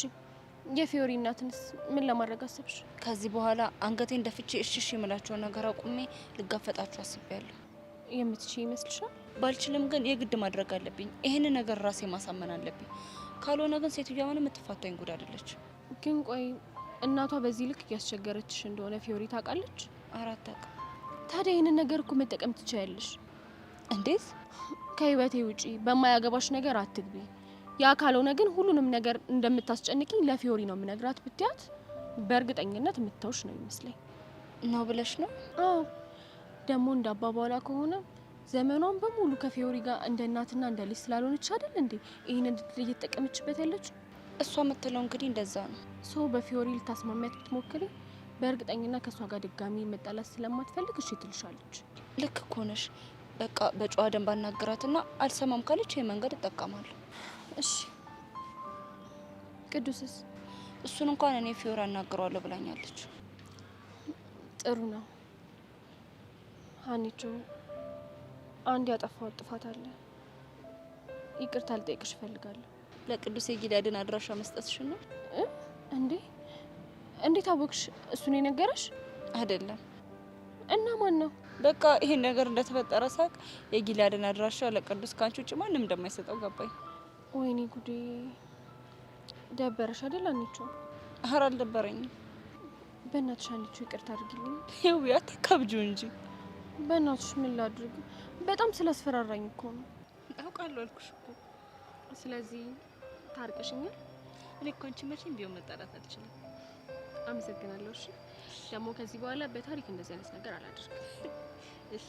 [SPEAKER 10] የፊዮሪ እናትንስ ምን ለማድረግ አስብሽ?
[SPEAKER 2] ከዚህ በኋላ አንገቴን ደፍቼ እሺ የምላቸውን ነገር አቁሜ ልጋፈጣቸው አስቤያለሁ።
[SPEAKER 10] የምትችይ ይመስልሻል?
[SPEAKER 2] ባልችልም ግን የግድ ማድረግ አለብኝ። ይሄን ነገር ራሴ ማሳመን አለብኝ። ካልሆነ ግን ሴትዮዋ ምንም የምትፋታኝ ጉድ አይደለች።
[SPEAKER 10] ግን ቆይ እናቷ በዚህ ልክ እያስቸገረችሽ እንደሆነ ፊዮሪ ታውቃለች?
[SPEAKER 2] አታውቅም።
[SPEAKER 10] ታዲያ ይሄንን ነገር እኮ መጠቀም ትችያለሽ።
[SPEAKER 2] እንዴት?
[SPEAKER 10] ከህይወቴ ውጪ በማያገባሽ ነገር አትግቢ። ያ ካልሆነ ግን ሁሉንም ነገር እንደምታስጨንቂኝ ለፊዮሪ ነው የምነግራት ብትያት በእርግጠኝነት የምታውሽ ነው ይመስለኝ።
[SPEAKER 2] ነው ብለሽ ነው?
[SPEAKER 10] አዎ ደግሞ እንዳባባላ ከሆነ ዘመኗን በሙሉ ከፊዮሪ ጋር እንደ እናትና እንደ ልጅ ስላልሆነች አይደል እንዴ ይሄን እንድትል እየተጠቀመችበት ያለችው?
[SPEAKER 2] እሷ የምትለው እንግዲህ እንደዛ ነው።
[SPEAKER 10] ሰው በፊዮሪ ልታስማሚያት ብትሞክሪ በእርግጠኝነት ከሷ ጋር ድጋሚ መጣላት ስለማትፈልግ እሺ ትልሻለች።
[SPEAKER 2] ልክ እኮ ነሽ። በቃ በጨዋ ደንብ አናግራትና አልሰማም ካለች ይሄ መንገድ እጠቀማለሁ።
[SPEAKER 10] እሺ ቅዱስስ?
[SPEAKER 2] እሱን እንኳን እኔ ፊዮሪ አናግረዋለሁ ብላኛለች።
[SPEAKER 10] ጥሩ ነው። ሀኒቾ አንድ ያጠፋው ጥፋት አለ። ይቅርታ ልጠይቅሽ እፈልጋለሁ።
[SPEAKER 2] ለቅዱስ የጊዳድን አድራሻ መስጠትሽ ነው
[SPEAKER 10] እንዴ? እንዴት አወቅሽ? እሱን የነገረሽ
[SPEAKER 2] አይደለም?
[SPEAKER 10] እና ማን ነው?
[SPEAKER 2] በቃ ይሄን ነገር እንደተፈጠረ ሳቅ የጊላድን አድራሻ ለቅዱስ ካንቺ ውጭ ማንም እንደማይሰጠው ገባኝ።
[SPEAKER 10] ወይኔ ጉዴ! ደበረሽ አይደል አንቺ?
[SPEAKER 2] ኧረ አልደበረኝም።
[SPEAKER 10] በእናትሽ አንቺ ይቅርታ አድርጊልኝ።
[SPEAKER 2] ይው ያተከብጁ እንጂ
[SPEAKER 10] በእናትሽ ምን ላድርግ? በጣም ስላስፈራራኝ እኮ ነው።
[SPEAKER 2] አውቃለሁ አልኩሽ እኮ።
[SPEAKER 10] ስለዚህ ታርቀሽኛል?
[SPEAKER 2] እኔ እኮ አንቺ መቼም ቢሆን መጣላት አልችልም።
[SPEAKER 10] አመሰግናለሁ። እሺ ደግሞ ከዚህ በኋላ በታሪክ እንደዚህ አይነት ነገር አላደርግም።
[SPEAKER 2] እሺ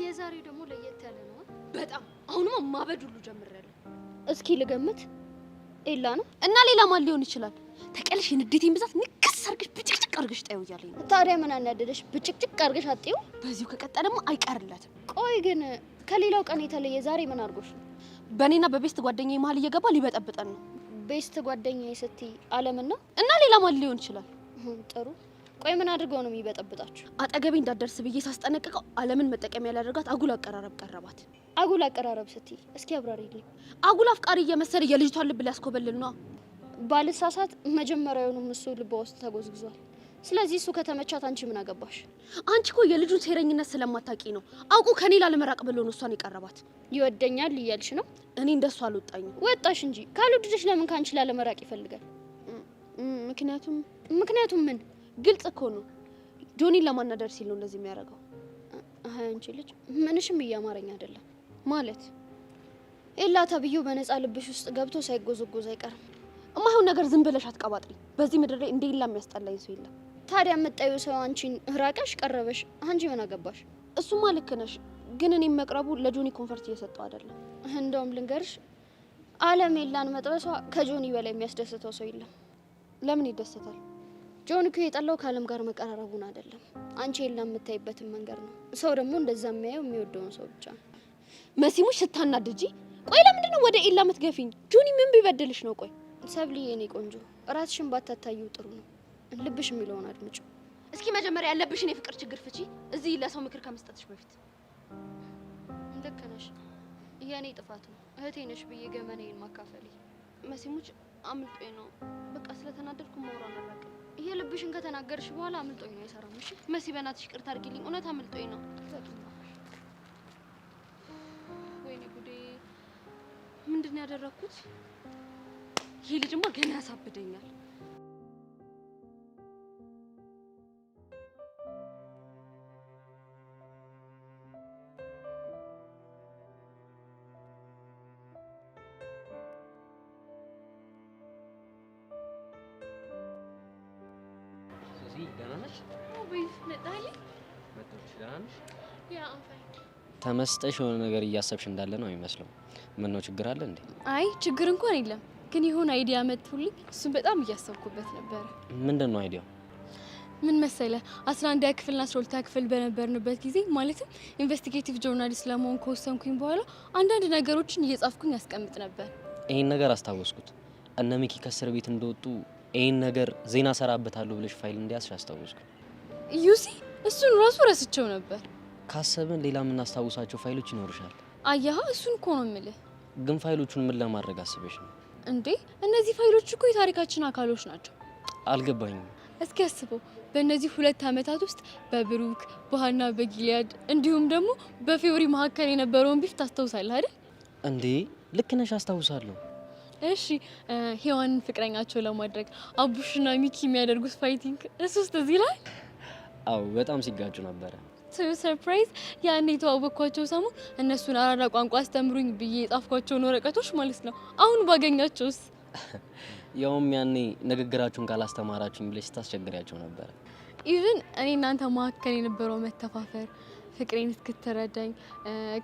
[SPEAKER 8] የዛሬው ደግሞ ለየት ያለ ነው በጣም። አሁንማ ማበድ ሁሉ ጀምሬያለሁ።
[SPEAKER 11] እስኪ ልገምት። ኤላ ነው
[SPEAKER 8] እና ሌላ ማን ሊሆን ይችላል? ተቀልሽ የንዴቴን ብዛት ንክስ አርገሽ ብጭቅጭቅ አርገሽ ጣዩ እያለኝ ነው።
[SPEAKER 11] ታዲያ ምን አናደደሽ? ብጭቅጭቅ አርገሽ አጥዩ።
[SPEAKER 8] በዚሁ ከቀጠለማ አይቀርላትም።
[SPEAKER 11] ቆይ ግን ከሌላው ቀን የተለየ ዛሬ ምን አርጎሽ ነው?
[SPEAKER 8] በእኔና በቤስት ጓደኛዬ መሀል እየገባ ሊበጠብጠን ነው።
[SPEAKER 11] ቤስት ጓደኛዬ ስትይ አለምና
[SPEAKER 8] እና ሌላ ማን ሊሆን ይችላል?
[SPEAKER 11] ጥሩ። ቆይ ምን አድርገው ነው የሚበጠብጣችሁ?
[SPEAKER 10] አጠገቤ እንዳትደርስ ብዬ ሳስጠነቅቀው ዓለምን መጠቀሚያ ያላደርጋት አጉል አቀራረብ ቀረባት።
[SPEAKER 11] አጉል አቀራረብ ስትይ እስኪ አብራሪልኝ።
[SPEAKER 10] አጉል አፍቃሪ እየመሰለ የልጅቷን ልብ ሊያስኮበልል ነው።
[SPEAKER 11] ባልሳሳት መጀመሪያውኑም እሱ ልቧ ውስጥ ተጎዝግዟል። ስለዚህ እሱ ከተመቻት አንቺ ምን አገባሽ?
[SPEAKER 10] አንቺ እኮ የልጁን ሴረኝነት ስለማታውቂ ነው። አውቁ ከኔ ላለመራቅ ብሎ ነው እሷን የቀረባት።
[SPEAKER 11] ይወደኛል እያልሽ ነው?
[SPEAKER 10] እኔ እንደሱ አልወጣኝም።
[SPEAKER 11] ወጣሽ እንጂ ካልወደደሽ ለምን ካንቺ ላለመራቅ ይፈልጋል? ምክንያቱም ምን?
[SPEAKER 10] ግልጽ እኮ ነው። ጆኒን ለማናደር ሲል ነው እንደዚህ የሚያደርገው።
[SPEAKER 11] አንቺ ልጅ ምንሽም እያማረኝ አይደለም።
[SPEAKER 10] ማለት
[SPEAKER 11] ኤላ ተብዬው በነፃ ልብሽ ውስጥ ገብቶ ሳይጎዘጎዝ አይቀርም።
[SPEAKER 10] እማይሆን ነገር ዝም ብለሽ አትቀባጥሪ። በዚህ ምድር ላይ እንደ ኤላ የሚያስጠላኝ ሰው የለም።
[SPEAKER 11] ታዲያ የምታዩ ሰው አንቺን ራቀሽ ቀረበሽ፣ አንቺ ምን አገባሽ?
[SPEAKER 10] እሱማ ልክ ነሽ፣ ግን እኔም መቅረቡ ለጆኒ ኮንፈርት እየሰጠው አይደለም።
[SPEAKER 11] እንደውም ልንገርሽ፣ ዓለም ኤላን መጥበሷ ከጆኒ በላይ የሚያስደስተው ሰው የለም።
[SPEAKER 10] ለምን ይደሰታል?
[SPEAKER 11] ጆኒ እኮ የጠላው ከዓለም ጋር መቀራረቡን አይደለም፣ አንቺ ኤላን የምታይበትን መንገድ ነው። ሰው ደግሞ እንደዛ የሚያየው የሚወደውን ሰው ብቻ ነው።
[SPEAKER 10] መሲሙሽ ስታናድጂ። ቆይ ለምንድን ነው ወደ ኤላ የምትገፊኝ? ጆኒ ምን ቢበድልሽ ነው? ቆይ
[SPEAKER 11] ሰብሊ የኔ ቆንጆ ራስሽን ባታታዩ ጥሩ ነው። ልብሽ የሚለውን አድምጪ።
[SPEAKER 10] እስኪ መጀመሪያ ያለብሽን የፍቅር ችግር ፍቺ፣ እዚህ ለሰው ምክር ከመስጠትሽ በፊት።
[SPEAKER 11] ልክ ነሽ፣ የኔ ጥፋት ነው። እህቴ ነሽ ብዬ ገመናዬን ማካፈል።
[SPEAKER 10] መሲሙች አምልጦኝ ነው። በቃ ስለተናደድኩ ማውራት አላውቅም።
[SPEAKER 11] የልብሽን ከተናገርሽ በኋላ አምልጦኝ ነው አይሰራም። እሺ
[SPEAKER 10] መሲ በእናትሽ ይቅርታ አድርጊልኝ። እውነት አምልጦኝ ነው። ወይኔ ጉዴ! ምንድን ነው ያደረኩት? ይሄ ልጅማ ገና ያሳብደኛል።
[SPEAKER 6] ተመስጠሽ የሆነ ነገር እያሰብሽ እንዳለ ነው የሚመስለው። ምን ነው ችግር አለ እንዴ?
[SPEAKER 10] አይ ችግር እንኳን የለም፣ ግን የሆነ አይዲያ መጥቶልኝ እሱን በጣም እያሰብኩበት ነበር።
[SPEAKER 6] ምንድን ነው አይዲያው?
[SPEAKER 10] ምን መሰለ 11ኛ ክፍልና 12ኛ ክፍል በነበርንበት ጊዜ ማለትም ኢንቨስቲጌቲቭ ጆርናሊስት ለመሆን ከወሰንኩኝ በኋላ አንዳንድ ነገሮችን እየጻፍኩኝ ያስቀምጥ ነበር።
[SPEAKER 6] ይሄን ነገር አስታወስኩት። እነ ሚኪ ከእስር ቤት እንደወጡ ይሄን ነገር ዜና ሰራበታለሁ ብለሽ ፋይል እንዲያስሽ አስታወስኩ።
[SPEAKER 10] ዩሲ እሱን ራሱ ረስቸው ነበር።
[SPEAKER 6] ካሰብን ሌላ የምናስታውሳቸው ፋይሎች ይኖርሻል።
[SPEAKER 10] አያህ እሱን እኮ ነው የምልህ።
[SPEAKER 6] ግን ፋይሎቹን ምን ለማድረግ አስበሽ ነው
[SPEAKER 10] እንዴ? እነዚህ ፋይሎች እኮ የታሪካችን አካሎች ናቸው።
[SPEAKER 6] አልገባኝም።
[SPEAKER 10] እስኪ አስበው፣ በእነዚህ 2 አመታት ውስጥ በብሩክ በሃና በጊሊያድ እንዲሁም ደግሞ በፊዮሪ መካከል የነበረውን ቢፍ ታስታውሳለህ አይደል?
[SPEAKER 6] እንዴ ልክ ነሽ፣ አስታውሳለሁ።
[SPEAKER 10] እሺ ሄዋንን ፍቅረኛቸው ለማድረግ አቡሽና ሚኪ የሚያደርጉት ፋይቲንግ እሱስ ትዝ ይላል?
[SPEAKER 6] አዎ በጣም ሲጋጩ ነበረ።
[SPEAKER 10] ሰርፕራይዝ! ያኔ የተዋወቅኳቸው ሰሞን እነሱን አራዳ ቋንቋ አስተምሩኝ ብዬ የጻፍኳቸውን ወረቀቶች ማለት ነው አሁን ባገኛቸውስ?
[SPEAKER 6] ያውም ያኔ ንግግራችሁን ካላስተማራችሁኝ ብለሽ ታስቸግሪያቸው ነበረ።
[SPEAKER 10] ኢቭን እኔ እናንተ መካከል የነበረው መተፋፈር ፍቅሬን እስክትረዳኝ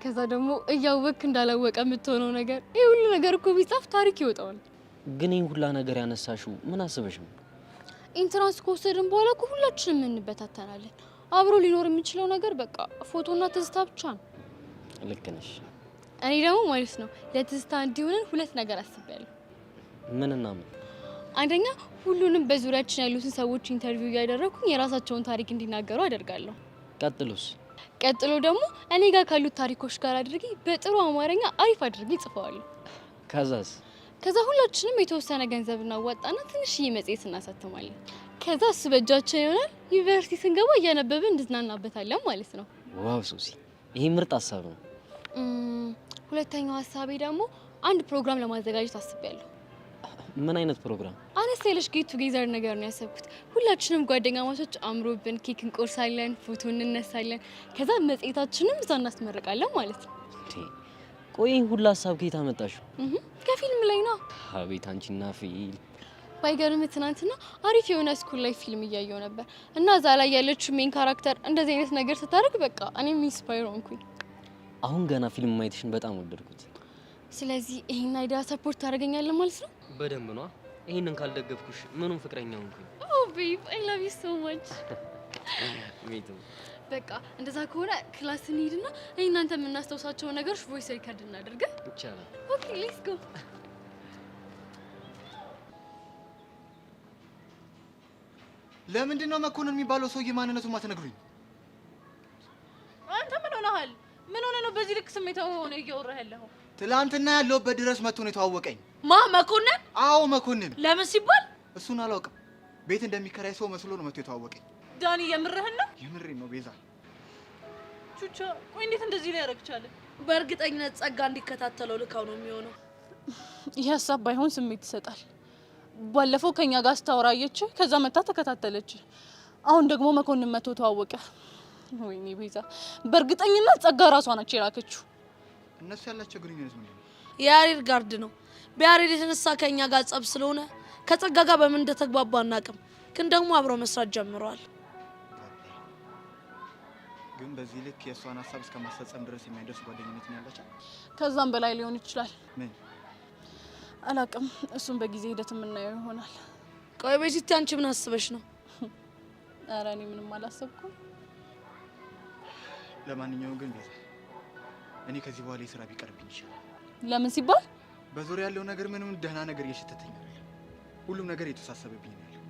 [SPEAKER 10] ከዛ ደግሞ እያወቅ እንዳላወቀ የምትሆነው ነገር ይህ ሁሉ ነገር እኮ ቢጻፍ ታሪክ ይወጣዋል።
[SPEAKER 6] ግን ይህን ሁላ ነገር ያነሳሽው ምን አስበሽ ነው?
[SPEAKER 10] ኢንትራንስ ከወሰድን በኋላ እኮ ሁላችንም እንበታተናለን። አብሮ ሊኖር የሚችለው ነገር በቃ ፎቶና ትዝታ ብቻ ነው።
[SPEAKER 6] ልክ ነሽ።
[SPEAKER 10] እኔ ደግሞ ማለት ነው ለትዝታ እንዲሆንን 2 ነገር አስቤያለሁ።
[SPEAKER 6] ምንና ምን?
[SPEAKER 10] አንደኛ ሁሉንም በዙሪያችን ያሉትን ሰዎች ኢንተርቪው እያደረኩኝ የራሳቸውን ታሪክ እንዲናገሩ አደርጋለሁ።
[SPEAKER 6] ቀጥሎስ?
[SPEAKER 10] ቀጥሎ ደግሞ እኔ ጋር ካሉት ታሪኮች ጋር አድርጌ በጥሩ አማርኛ አሪፍ አድርጌ ጽፈዋለሁ።
[SPEAKER 6] ከዛስ?
[SPEAKER 10] ከዛ ሁላችንም የተወሰነ ገንዘብ እናዋጣና ትንሽዬ መጽሔት እናሳትማለን። ከዛ እሱ በእጃችን ይሆናል። ዩኒቨርሲቲ ስንገባ እያነበብን እንድናናበታለን ማለት ነው።
[SPEAKER 6] ዋው ሱሲ፣ ይሄ ምርጥ ሀሳብ ነው።
[SPEAKER 10] ሁለተኛው ሀሳቤ ደግሞ አንድ ፕሮግራም ለማዘጋጀት አስቤያለሁ።
[SPEAKER 6] ምን አይነት ፕሮግራም?
[SPEAKER 10] አነስ ያለሽ ጌት ቱጌዘር ነገር ነው ያሰብኩት። ሁላችንም ጓደኛ ማቾች አምሮብን ኬክ እንቆርሳለን፣ ፎቶ እንነሳለን። ከዛ መጽሔታችንም እዛ እናስመርቃለን ማለት ነው።
[SPEAKER 6] ቆይ ሁላ ሀሳብ ከየት አመጣሽው?
[SPEAKER 10] ከፊልም ላይ ነው።
[SPEAKER 6] አቤት አንቺና ፊልም።
[SPEAKER 10] ባይገርም ትናንትና አሪፍ የሆነ ስኩል ላይ ፊልም እያየው ነበር እና እዛ ላይ ያለችው ሜን ካራክተር እንደዚህ አይነት ነገር ስታደርግ በቃ እኔም ኢንስፓየር ሆንኩኝ።
[SPEAKER 6] አሁን ገና ፊልም ማየትሽን በጣም ወደድኩት።
[SPEAKER 10] ስለዚህ ይሄን አይዲያ ሰፖርት ታደርገኛለህ ማለት ነው?
[SPEAKER 6] በደንብ ነው። ይሄንን ካልደገፍኩሽ ምኑን ፍቅረኛ ሆንኩኝ?
[SPEAKER 10] ኦ ቤብ አይ ላቭ ዩ ሶ ማች።
[SPEAKER 6] ሜቱ
[SPEAKER 10] በቃ እንደዛ ከሆነ ክላስ እንሂድና እናንተ የምናስታውሳቸው ነገሮች ቮይስ ሪከርድ እናድርግ።
[SPEAKER 6] ይቻላል።
[SPEAKER 10] ኦኬ ሌትስ ጎ።
[SPEAKER 9] ለምንድን ነው መኮንን የሚባለው ሰውዬ ማንነቱ ማትነግሩኝ?
[SPEAKER 12] አንተ ምን ሆነሃል? ምን ሆነ ነው በዚህ ልክ ስሜታዊ ሆነ እያወራህ ያለኸው?
[SPEAKER 9] ትላንትና ያለሁበት ድረስ መጥቶ ነው የተዋወቀኝ።
[SPEAKER 12] ማ መኮንን?
[SPEAKER 9] አዎ መኮንን።
[SPEAKER 12] ለምን ሲባል?
[SPEAKER 9] እሱን አላውቅም። ቤት እንደሚከራይ ሰው መስሎ ነው መጥቶ የተዋወቀኝ።
[SPEAKER 12] ዳኒ የምርህን ነው?
[SPEAKER 9] የምሬን ነው ቤዛ።
[SPEAKER 12] ቹቻ ቆይ እንዴት እንደዚህ ሊያደርግ ቻለ?
[SPEAKER 13] በእርግጠኝነት ጸጋ እንዲከታተለው ልካው ነው የሚሆነው።
[SPEAKER 12] ይህ ሀሳብ ባይሆን ስሜት ይሰጣል። ባለፈው ከኛ ጋር ስታወራየች ከዛ መታ ተከታተለች። አሁን ደግሞ መኮንን መቶ ተዋወቀ። ወይኔ ቤዛ፣ በእርግጠኝነት ጸጋ ራሷ ነች የላከችው።
[SPEAKER 9] እነሱ ያላቸው ግንኙነት ምንድን ነው?
[SPEAKER 13] የያሬድ ጋርድ ነው። በያሬድ የተነሳ ከኛ ጋር ጸብ ስለሆነ ከጸጋ ጋር በምን እንደተግባባ አናውቅም፣ ግን ደግሞ አብረው መስራት ጀምረዋል።
[SPEAKER 9] ግን በዚህ ልክ የእሷን ሀሳብ እስከማስፈጸም ድረስ የሚያደርስ ጓደኝነት ነው ያላቸው?
[SPEAKER 12] ከዛም በላይ ሊሆን ይችላል።
[SPEAKER 9] ምን
[SPEAKER 12] አላውቅም። እሱም በጊዜ ሂደት የምናየው ይሆናል።
[SPEAKER 13] ቆይ ቤዚቲ፣ አንቺ ምን አስበሽ ነው?
[SPEAKER 12] ኧረ እኔ ምንም አላሰብኩም።
[SPEAKER 9] ለማንኛውም ግን ቤዛ፣ እኔ ከዚህ በኋላ የስራ ቢቀርብኝ ይችላል።
[SPEAKER 12] ለምን ሲባል?
[SPEAKER 9] በዙሪያ ያለው ነገር ምንም ደህና ነገር እየሸተተኝ ነው። ሁሉም ነገር የተሳሰበብኝ ነው ያለው።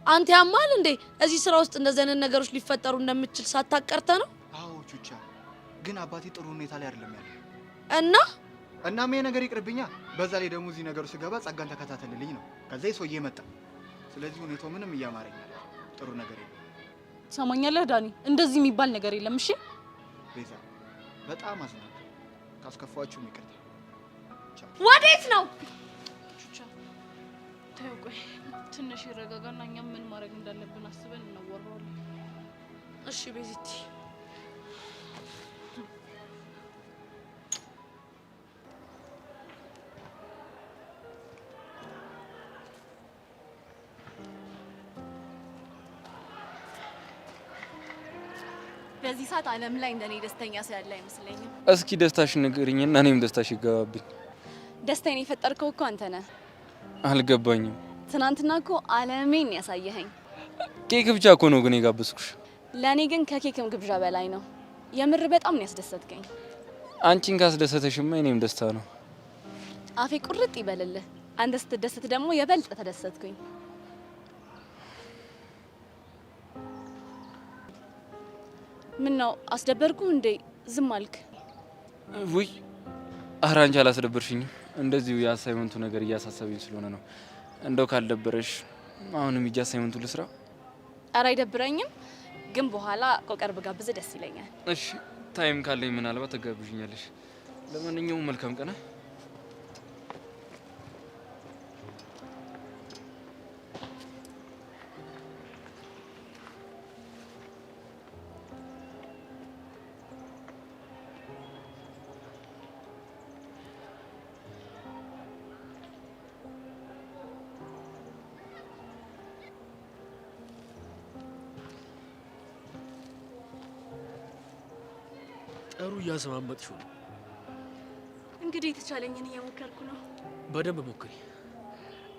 [SPEAKER 13] አንተ ያማል እንዴ? እዚህ ስራ ውስጥ እንደዚህ አይነት ነገሮች ሊፈጠሩ እንደምችል ሳታቀርተ ነው?
[SPEAKER 9] አዎ ቹቻ፣ ግን አባቴ ጥሩ ሁኔታ ላይ አይደለም ያለው
[SPEAKER 13] እናም
[SPEAKER 9] ይሄ ነገር ይቅርብኛ። በዛ ላይ ደግሞ እዚህ ነገር ስገባ ጸጋን ተከታተልልኝ ነው። ከዛ ሰውዬ መጣ። ስለዚህ ሁኔታው ምንም እያማረኝ ጥሩ ነገር የለም።
[SPEAKER 12] ሰማኛለህ ዳኒ፣ እንደዚህ የሚባል ነገር የለም። እሺ
[SPEAKER 9] ቤዛ፣ በጣም አዝናለሁ። ካስከፋችሁ ይቅርታ።
[SPEAKER 13] ወዴት ነው?
[SPEAKER 12] ቹቻ ተይው፣ ቆይ ትንሽ ይረጋጋና እኛም ምን ማድረግ እንዳለብን አስበን እናወራዋለን።
[SPEAKER 13] እሺ ቤዚቲ።
[SPEAKER 10] በዚህ ሰዓት ዓለም ላይ እንደኔ ደስተኛ ሰው ያለ አይመስለኝም።
[SPEAKER 3] እስኪ ደስታሽን ንገሪኝና እኔም ደስታሽ ይገባብኝ።
[SPEAKER 10] ደስታዬን የፈጠርከው እኮ አንተ ነህ።
[SPEAKER 3] አልገባኝም።
[SPEAKER 10] ትናንትና እኮ ዓለሜን ያሳየኸኝ።
[SPEAKER 3] ኬክ ብቻ እኮ ነው ግን የጋበዝኩሽ።
[SPEAKER 10] ለእኔ ግን ከኬክም ግብዣ በላይ ነው። የምር በጣም ነው ያስደሰትከኝ።
[SPEAKER 3] አንቺን ካስደሰተሽማ እኔም ደስታ ነው።
[SPEAKER 10] አፌ ቁርጥ ይበልልህ። አንተ ስትደሰት ደግሞ የበልጥ ተደሰትኩኝ። ምን ነው አስደበርኩ እንዴ? ዝም አልክ?
[SPEAKER 3] ውይ ኧረ አንቺ አላስደበርሽኝም። እንደዚሁ የአሳይመንቱ ነገር እያሳሰበኝ ስለሆነ ነው። እንደው ካልደበረሽ አሁንም ሂጅ አሳይመንቱ ልስራ።
[SPEAKER 10] ኧረ አይደብረኝም፣ ግን በኋላ ቆቀር ብጋብዝ ደስ ይለኛል።
[SPEAKER 3] እሺ ታይም ካለኝ ምናልባት ተጋብዥኛለሽ። ለማንኛውም መልካም ቀን።
[SPEAKER 14] ጥሩ እያሰማመጥሽው ነው።
[SPEAKER 10] እንግዲህ የተቻለኝን እየሞከርኩ ነው።
[SPEAKER 14] በደንብ ሞክሪ።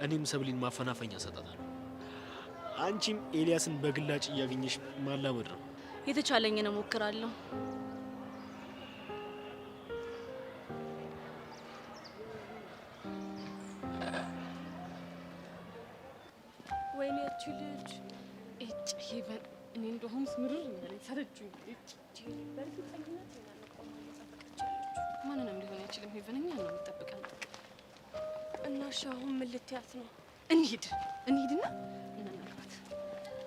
[SPEAKER 14] እኔም ሰብሊን ማፈናፈኛ ሰጣታለሁ። አንቺም ኤልያስን በግላጭ እያገኘሽ ማላመድ ነው።
[SPEAKER 10] የተቻለኝን እሞክራለሁ።
[SPEAKER 12] ወይኔ እቺ ልጅ እጭ ይበል። እኔ እንደውም ስምርር ማለት ሰረችኝ። እጭ በእርግጠኝነት ማንንም ሊሆን አይችልም። ሄቨንኛ ነው የምጠብቀን። እና አሁን ምን ልትያት ነው? እንሂድና እናናግራት።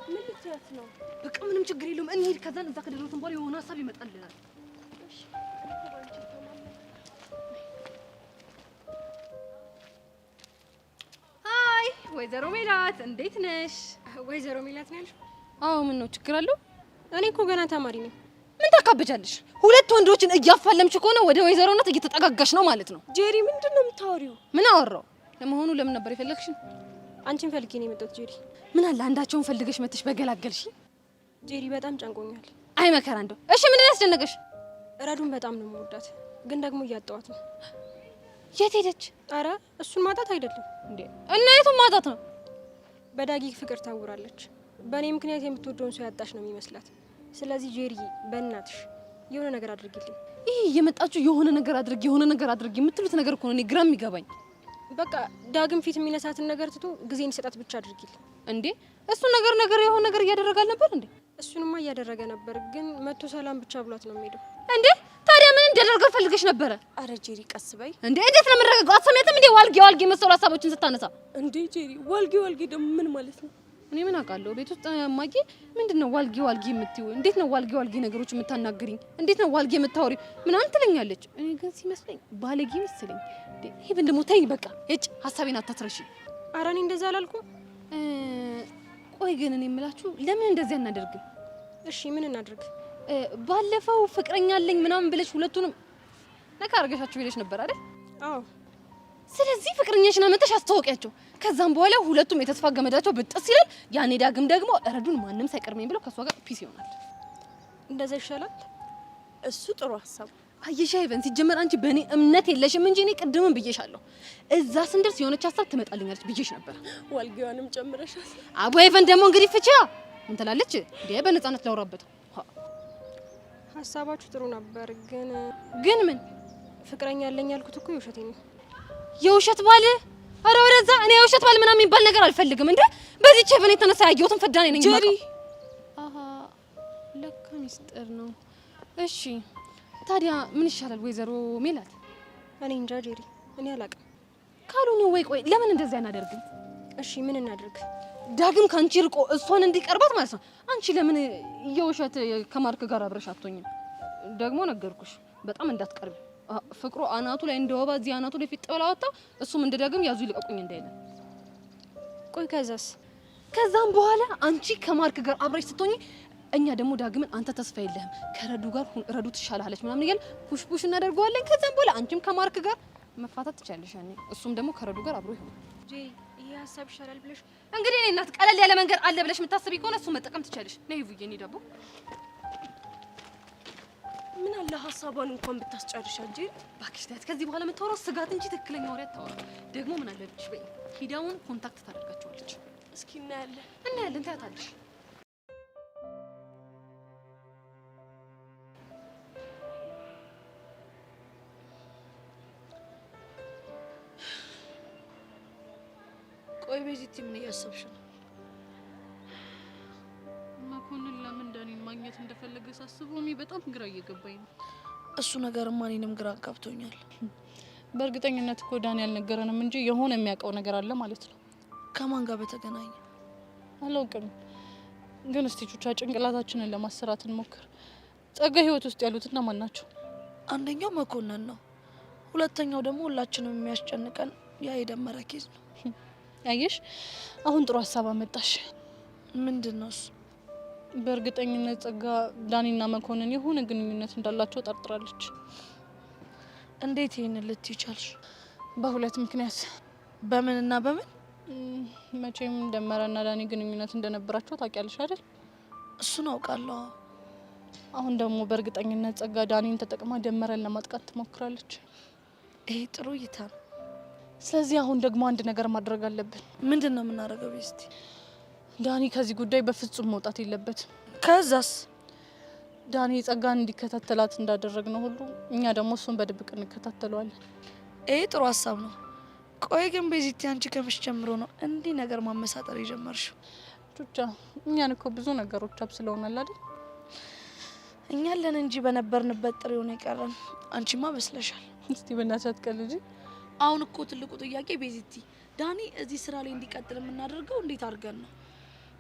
[SPEAKER 8] ምን ልትያት ነው? በቃ ምንም ችግር የለውም እንሂድ። ከዛን እዛ ከደረስን በኋላ የሆነ ሀሳብ ይመጣልናል።
[SPEAKER 10] ሃይ ወይዘሮ ሜላት እንዴት ነሽ?
[SPEAKER 15] ወይዘሮ ሜላት ነው ያልሽው?
[SPEAKER 10] አዎ ምን ነው ችግር አለው?
[SPEAKER 15] እኔ እኮ ገና ተማሪ ነኝ።
[SPEAKER 10] ምን ታካብጃለሽ? ሁለት ወንዶችን እያፋለምሽ ከሆነ ወደ ወይዘሮነት እየተጠጋጋሽ ነው ማለት ነው።
[SPEAKER 15] ጄሪ ምንድነው የምታወሪው?
[SPEAKER 10] ምን አወራው? ለመሆኑ ለምን ነበር የፈለግሽኝ?
[SPEAKER 15] አንቺን ፈልጌ ነው የመጣሁት ጄሪ።
[SPEAKER 10] ምን አለ አንዳቸውን ፈልገሽ መጥተሽ በገላገልሽ።
[SPEAKER 15] ጄሪ በጣም ጨንቆኛል።
[SPEAKER 10] አይ መከራ እንደው። እሺ ምን ያስደነገሽ?
[SPEAKER 15] ረዱን በጣም ነው የምወዳት፣ ግን ደግሞ እያጣኋት ነው።
[SPEAKER 10] የት ሄደች?
[SPEAKER 15] አረ እሱን ማጣት አይደለም
[SPEAKER 10] እንዴ። እና የቱን ማጣት ነው?
[SPEAKER 15] በዳጊ ፍቅር ታውራለች። በእኔ ምክንያት የምትወደውን ሰው ያጣሽ ነው የሚመስላት። ስለዚህ ጄሪ በእናትሽ የሆነ ነገር አድርጊልኝ።
[SPEAKER 10] ይሄ የመጣችሁ የሆነ ነገር አድርጊ የምትሉት ነገር እኮ ነው እኔ ግራ የሚገባኝ።
[SPEAKER 15] በቃ ዳግም ፊት የሚነሳትን ነገር ትቶ ጊዜ እንዲሰጣት ብቻ አድርጊልኝ።
[SPEAKER 10] እንዴ
[SPEAKER 15] እሱ ነገር የሆነ ነገር እያደረጋል ነበር እንዴ? እሱንማ እያደረገ ነበር፣ ግን መቶ ሰላም ብቻ ብሏት ነው የሚሄደው።
[SPEAKER 8] እንዴ ታዲያ ምን እንዲያደርገው ፈልገሽ ነበረ?
[SPEAKER 15] አረ ጄሪ ቀስ በይ
[SPEAKER 8] እንዴ! እንዴት ነው የምንረጋጋው? አትሰሚያትም እንዴ? ዋልጌ መሰሉ ሀሳቦችን ስታነሳ
[SPEAKER 15] እንዴ ጄሪ ዋልጌ ደግሞ ምን ማለት ነው?
[SPEAKER 8] እኔ ምን አውቃለሁ? ቤት ውስጥ ማጊ ምንድነው ዋልጌ የምትይው? እንዴት ነው ዋልጌ ነገሮች የምታናግሪኝ? እንዴት ነው ዋልጌ የምታወሪው? ምናምን ትለኛለች። እኔ ግን ሲመስለኝ ባለጌ መሰለኝ። ይሄ ደግሞ ተይኝ በቃ እጭ ሀሳቤን አታትረሺ።
[SPEAKER 15] ኧረ እኔ እንደዛ አላልኩም።
[SPEAKER 8] ቆይ ግን እኔ የምላችሁ ለምን እንደዚህ አናደርግም?
[SPEAKER 15] እሺ ምን እናድርግ?
[SPEAKER 8] ባለፈው ፍቅረኛ አለኝ ምናምን ብለሽ ሁለቱንም ነካ አርገሻችሁ ሄደሽ ነበር አይደል?
[SPEAKER 15] አዎ።
[SPEAKER 8] ስለዚህ ፍቅረኛሽን አመጣሽ አስተዋወቂያቸው። ከዛም በኋላ ሁለቱም የተስፋ ገመዳቸው ብጥስ ይላል። ያኔ ዳግም ደግሞ ረዱን ማንም ሳይቀርመኝ ብለው ከሷ ጋር ፒስ ይሆናል።
[SPEAKER 15] እንደዛ ይሻላል። እሱ ጥሩ ሀሳብ።
[SPEAKER 8] አየሽ አይቨን፣ ሲጀመር አንቺ በእኔ እምነት የለሽም እንጂ እኔ ቅድምም ብዬሻለሁ። እዛ ስንደርስ የሆነች ሀሳብ ትመጣልኛለች ብዬሽ ነበር።
[SPEAKER 15] ዋልጌዋንም ጨምረሻል።
[SPEAKER 8] አቦ አይቨን ደግሞ እንግዲህ ፍቻ ምን ትላለች እንዴ? በነፃነት ላውራበት።
[SPEAKER 15] ሀሳባችሁ ጥሩ ነበር፣
[SPEAKER 8] ግን ምን
[SPEAKER 15] ፍቅረኛ ያለኝ ያልኩት እኮ የውሸቴን ነው።
[SPEAKER 8] የውሸት ባል? አረ ወደዛ! እኔ የውሸት ባል ምናምን የሚባል ነገር አልፈልግም። እንዴ በዚህ ቼቨን የተነሳ ያየሁትን ፍዳኔ ነኝ
[SPEAKER 12] ጄሪ።
[SPEAKER 8] አሃ ለካ ሚስጥር ነው። እሺ ታዲያ ምን ይሻላል ወይዘሮ ሜላት?
[SPEAKER 15] እኔ እንጃ ጄሪ፣ እኔ አላውቅም።
[SPEAKER 8] ካልሆነ ወይ ቆይ ለምን እንደዚህ አናደርግም?
[SPEAKER 15] እሺ ምን እናድርግ?
[SPEAKER 8] ዳግም ካንቺ ርቆ እሷን እንዲቀርባት ማለት ነው። አንቺ ለምን የውሸት ከማርክ ጋር አብረሽ አትሆኝም? ደግሞ ነገርኩሽ በጣም እንዳትቀርቢ። ፍቅሩ አናቱ ላይ እንደወባ እዚህ አናቱ ላይ ፊት ወጣ። እሱም እንደ ዳግም ያዙ ይልቀቁኝ እንዳይለ።
[SPEAKER 15] ቆይ ከዛስ?
[SPEAKER 8] ከዛም በኋላ አንቺ ከማርክ ጋር አብረሽ ስትሆኚ እኛ ደግሞ ዳግምን አንተ ተስፋ የለህም ከረዱ ጋር ረዱ ትሻላለች ምናምን እያልን ፑሽ እናደርገዋለን። ከዛም በኋላ አንቺም ከማርክ ጋር መፋታት ትቻለሽ። ያኔ እሱም ደግሞ ከረዱ ጋር አብሮ ይሆናል።
[SPEAKER 15] ጄሪ ይሄ ሀሳብ ይሻላል ብለሽ
[SPEAKER 8] እንግዲህ እኔ እናት ቀለል ያለ መንገድ አለ ብለሽ የምታስቢ ከሆነ እሱ መጠቀም ትቻለሽ። ነይ ይቡዬ፣ እኔ ዳቦ
[SPEAKER 15] ምን አለ ሀሳቧን እንኳን ብታስጨርሻ ጄሪ።
[SPEAKER 8] እባክሽ ታያት። ከዚህ በኋላ የምታወራው ስጋት እንጂ ትክክለኛ ወሬ አታወራ። ደግሞ ምን አለብሽ በይ ሂዳውን ኮንታክት ታደርጋቸዋለች።
[SPEAKER 15] እስኪ እናያለን
[SPEAKER 8] ታያታለሽ።
[SPEAKER 13] ቆይ ቤዚቲ ምን እያሰብሽ ነው?
[SPEAKER 12] መኮንን ለምን ዳኒን ማግኘት እንደፈለገ ሳስበው እኔ በጣም ግራ እየገባኝ ነው።
[SPEAKER 13] እሱ ነገርማ እኔንም ግራ አጋብቶኛል።
[SPEAKER 12] በእርግጠኝነት እኮ ዳኒ አልነገረንም እንጂ የሆነ የሚያውቀው ነገር አለ ማለት ነው።
[SPEAKER 13] ከማን ጋር በተገናኘ
[SPEAKER 12] አላውቅም፣ ግን እስቲ ቹቻ ጭንቅላታችንን ለማሰራት እንሞክር። ጸጋ ህይወት ውስጥ ያሉት እነማን ናቸው?
[SPEAKER 13] አንደኛው መኮንን ነው። ሁለተኛው ደግሞ ሁላችንም የሚያስጨንቀን ያ የደመረ ኬዝ ነው።
[SPEAKER 12] አየሽ፣ አሁን ጥሩ ሀሳብ አመጣሽ።
[SPEAKER 13] ምንድን ነው እሱ?
[SPEAKER 12] በእርግጠኝነት ጸጋ ዳኒና መኮንን የሆነ ግንኙነት እንዳላቸው ጠርጥራለች።
[SPEAKER 13] እንዴት ይሄን ልትይ ቻልሽ?
[SPEAKER 12] በሁለት ምክንያት።
[SPEAKER 13] በምንና በምን?
[SPEAKER 12] መቼም ደመረና ዳኒ ግንኙነት እንደነበራቸው ታውቂያለሽ አይደል?
[SPEAKER 13] እሱን አውቃለሁ።
[SPEAKER 12] አሁን ደግሞ በእርግጠኝነት ጸጋ ዳኒን ተጠቅማ ደመረን ለማጥቃት ትሞክራለች።
[SPEAKER 13] ይሄ ጥሩ እይታ ነው።
[SPEAKER 12] ስለዚህ አሁን ደግሞ አንድ ነገር ማድረግ አለብን።
[SPEAKER 13] ምንድን ነው የምናደርገው ቤስቲ?
[SPEAKER 12] ዳኒ ከዚህ ጉዳይ በፍጹም መውጣት የለበትም።
[SPEAKER 13] ከዛስ?
[SPEAKER 12] ዳኒ ጸጋን እንዲከታተላት እንዳደረግነው ሁሉ እኛ ደግሞ እሱን በድብቅ እንከታተለዋለን።
[SPEAKER 13] ይሄ ጥሩ ሀሳብ ነው። ቆይ ግን ቤዚቲ አንቺ ከመቼ ጀምሮ ነው እንዲህ ነገር ማመሳጠር የጀመርሽው?
[SPEAKER 12] ቹቻ እኛን እኮ ብዙ ነገሮች አብስለውናል አይደል?
[SPEAKER 13] እኛ ለን እንጂ በነበርንበት ጥሬው ነው የቀረን። አንቺማ በስለሻል።
[SPEAKER 12] እስቲ በእናትሽ አትቀልጂ።
[SPEAKER 13] አሁን እኮ ትልቁ ጥያቄ ቤዚቲ ዳኒ እዚህ ስራ ላይ እንዲቀጥል የምናደርገው እንዴት አድርገን ነው?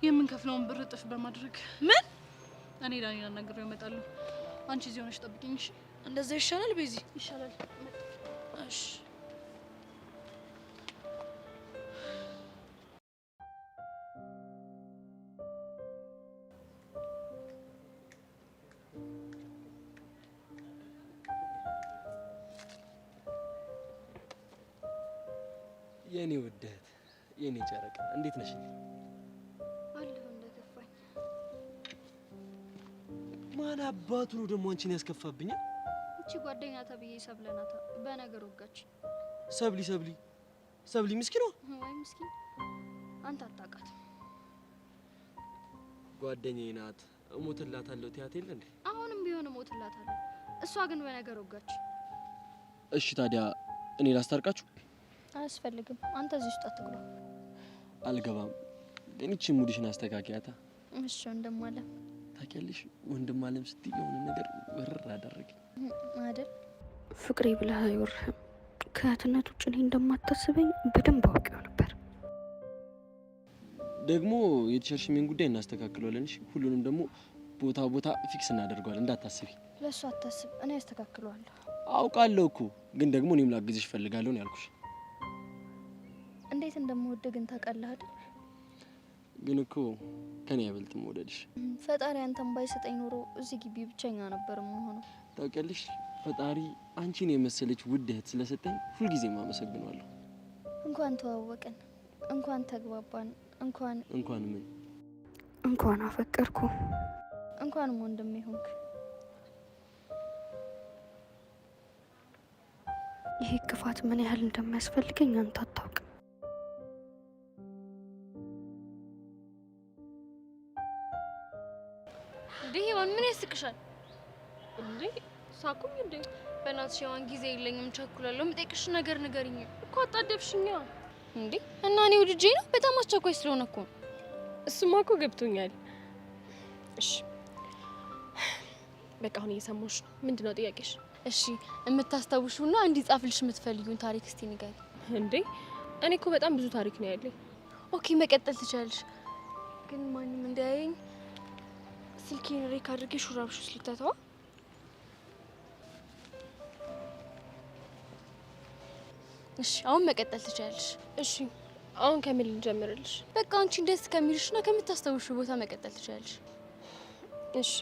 [SPEAKER 12] የምንከፍለውን ብር እጥፍ በማድረግ።
[SPEAKER 13] ምን?
[SPEAKER 12] እኔ ዳኒን አናግሬው እመጣለሁ። አንቺ እዚህ ሆነሽ ጠብቂኝ እሺ?
[SPEAKER 13] እንደዛ ይሻላል ቤዚ?
[SPEAKER 12] ይሻላል።
[SPEAKER 13] እሺ
[SPEAKER 14] የኔ ውደት የኔ ጨረቃ እንዴት ነሽ?
[SPEAKER 11] አለሁ እንደከፋኝ።
[SPEAKER 14] ማን አባቱ ነው ደግሞ አንቺን ያስከፋብኛል?
[SPEAKER 11] እቺ ጓደኛ ተብዬ ሰብለ ናት። በነገር ወጋች።
[SPEAKER 14] ሰብሊ ምስኪኗ።
[SPEAKER 11] ወይ ምስኪን አንተ አታውቃትም።
[SPEAKER 14] ጓደኛዬ ናት። እሞትላታለሁ ትያት የለ እንዴ?
[SPEAKER 11] አሁንም ቢሆን እሞትላታለሁ። እሷ ግን በነገር ወጋች።
[SPEAKER 14] እሺ ታዲያ እኔ ላስታርቃችሁ?
[SPEAKER 11] አያስፈልግም። አንተ እዚህ ውስጥ አትግባ።
[SPEAKER 14] አልገባም።
[SPEAKER 6] ግን እቺ ሙድሽን አስተካክያታ።
[SPEAKER 11] እሺ ወንድም አለም
[SPEAKER 6] ታውቂያለሽ፣ ወንድም አለም ስትይ የሆነ ነገር ወርር አደረገኝ
[SPEAKER 11] አይደል?
[SPEAKER 16] ፍቅሬ ብለህ አይወርህም። ከእህትነት ውጭ እኔ እንደማታስበኝ በደንብ አውቄው ነበር።
[SPEAKER 6] ደግሞ የቲሸርሽሜን ጉዳይ እናስተካክለዋለን። እሺ ሁሉንም ደግሞ ቦታ ፊክስ እናደርገዋለን። እንዳታስቢ።
[SPEAKER 11] ለሱ አታስብ፣ እኔ አስተካክለዋለሁ።
[SPEAKER 6] አውቃለሁ እኮ ግን ደግሞ እኔም ላግዝሽ ፈልጋለሁ ነው ያልኩሽ።
[SPEAKER 11] እንዴት እንደምወድ ግን ታውቃለህ አይደል?
[SPEAKER 6] ግን እኮ ከኔ አይበልጥም መውደድሽ።
[SPEAKER 11] ፈጣሪ አንተን ባይሰጠኝ ኖሮ እዚህ ግቢ ብቸኛ ነበር የምሆነው።
[SPEAKER 6] ታውቂያለሽ፣ ፈጣሪ አንቺን የመሰለች ውድ እህት ስለሰጠኝ ሁልጊዜም አመሰግናለሁ።
[SPEAKER 11] እንኳን ተዋወቅን፣ እንኳን ተግባባን፣ እንኳን
[SPEAKER 6] ምን
[SPEAKER 16] እንኳን አፈቀርኩ፣
[SPEAKER 11] እንኳንም ወንድሜ ሆንክ።
[SPEAKER 16] ይሄ ክፋት ምን ያህል እንደሚያስፈልገኝ አንተ አታውቅም።
[SPEAKER 10] ሄዋን ምን ያስቅሻል እንዴ? ሳቁኝ እንዴ? በእናትሽ ሄዋን ጊዜ የለኝም፣ ቸኩላለሁ። የምጠይቅሽ ነገር ንገሪኝ እኮ። አጣደብሽኛ እንዴ? እና እኔ ውድጄ ነው በጣም አስቸኳይ ስለሆነ እኮ።
[SPEAKER 15] እሱማ እኮ ገብቶኛል። እሺ በቃ አሁን እየሰማሁሽ ነው። ምንድነው ጥያቄሽ?
[SPEAKER 10] እሺ የምታስታውሹና እንዲጻፍልሽ የምትፈልጊውን ታሪክ እስቲ ንገሪ።
[SPEAKER 15] እንዴ እኔ እኮ በጣም ብዙ ታሪክ ነው ያለኝ።
[SPEAKER 10] ኦኬ መቀጠል ትችላለሽ፣ ግን ማንም እንዳያየኝ ስልኬን ሬክ አድርጌ ሹራብሽ ውስጥ ልክተተዋ። እሺ አሁን መቀጠል ትችላለሽ።
[SPEAKER 15] እሺ አሁን ከምን ልጀምርልሽ?
[SPEAKER 10] በቃ አንቺ ደስ ከሚልሽና ከምታስታውሹ ቦታ መቀጠል ትችላለሽ።
[SPEAKER 15] እሺ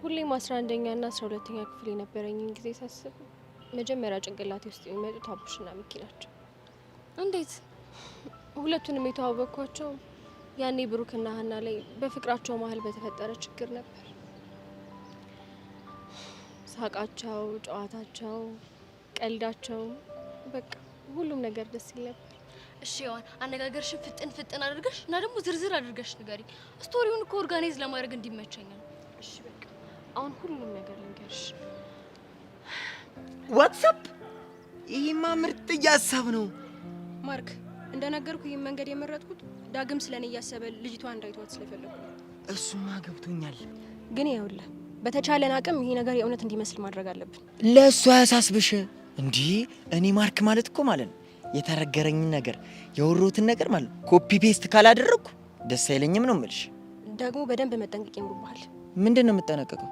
[SPEAKER 15] ሁሌም 11ኛና 12ኛ ክፍል የነበረኝን ጊዜ ሳስብ መጀመሪያ ጭንቅላቴ ውስጥ የሚመጡት አቡሽና ሚኪ ናቸው።
[SPEAKER 10] እንዴት?
[SPEAKER 15] ሁለቱንም የተዋወቅኳቸው ያኔ ብሩክና ሀና ላይ በፍቅራቸው መሀል በተፈጠረ ችግር ነበር። ሳቃቸው፣ ጨዋታቸው፣ ቀልዳቸው በቃ ሁሉም ነገር ደስ ይል ነበር።
[SPEAKER 10] እሺ ሄዋን አነጋገርሽን ፍጥን አድርገሽ እና ደግሞ ዝርዝር አድርገሽ ንገሪ። ስቶሪውን እኮ ኦርጋናይዝ ለማድረግ እንዲመቸኝ ነው።
[SPEAKER 15] እሺ በቃ አሁን ሁሉም ነገር ልንገርሽ።
[SPEAKER 7] ዋትስአፕ ይሄማ ምርጥ ሀሳብ ነው
[SPEAKER 15] ማርክ። እንደነገርኩ ይህን መንገድ የመረጥኩት ዳግም ስለኔ እያሰበ ልጅቷ እንዳይተዋት ስለፈለኩ።
[SPEAKER 7] እሱማ ገብቶኛል።
[SPEAKER 15] ግን ይኸውልህ በተቻለን አቅም ይሄ ነገር የእውነት እንዲመስል ማድረግ አለብን።
[SPEAKER 7] ለእሱ አያሳስብሽ። እንዲህ እኔ ማርክ ማለት እኮ ማለት ነው የተረገረኝን ነገር የወሮትን ነገር ማለት ኮፒ ፔስት ካላደረግኩ ደስ አይለኝም ነው የምልሽ።
[SPEAKER 15] ደግሞ በደንብ መጠንቀቅ ይኖርብሃል።
[SPEAKER 7] ምንድን ነው የምጠነቀቀው?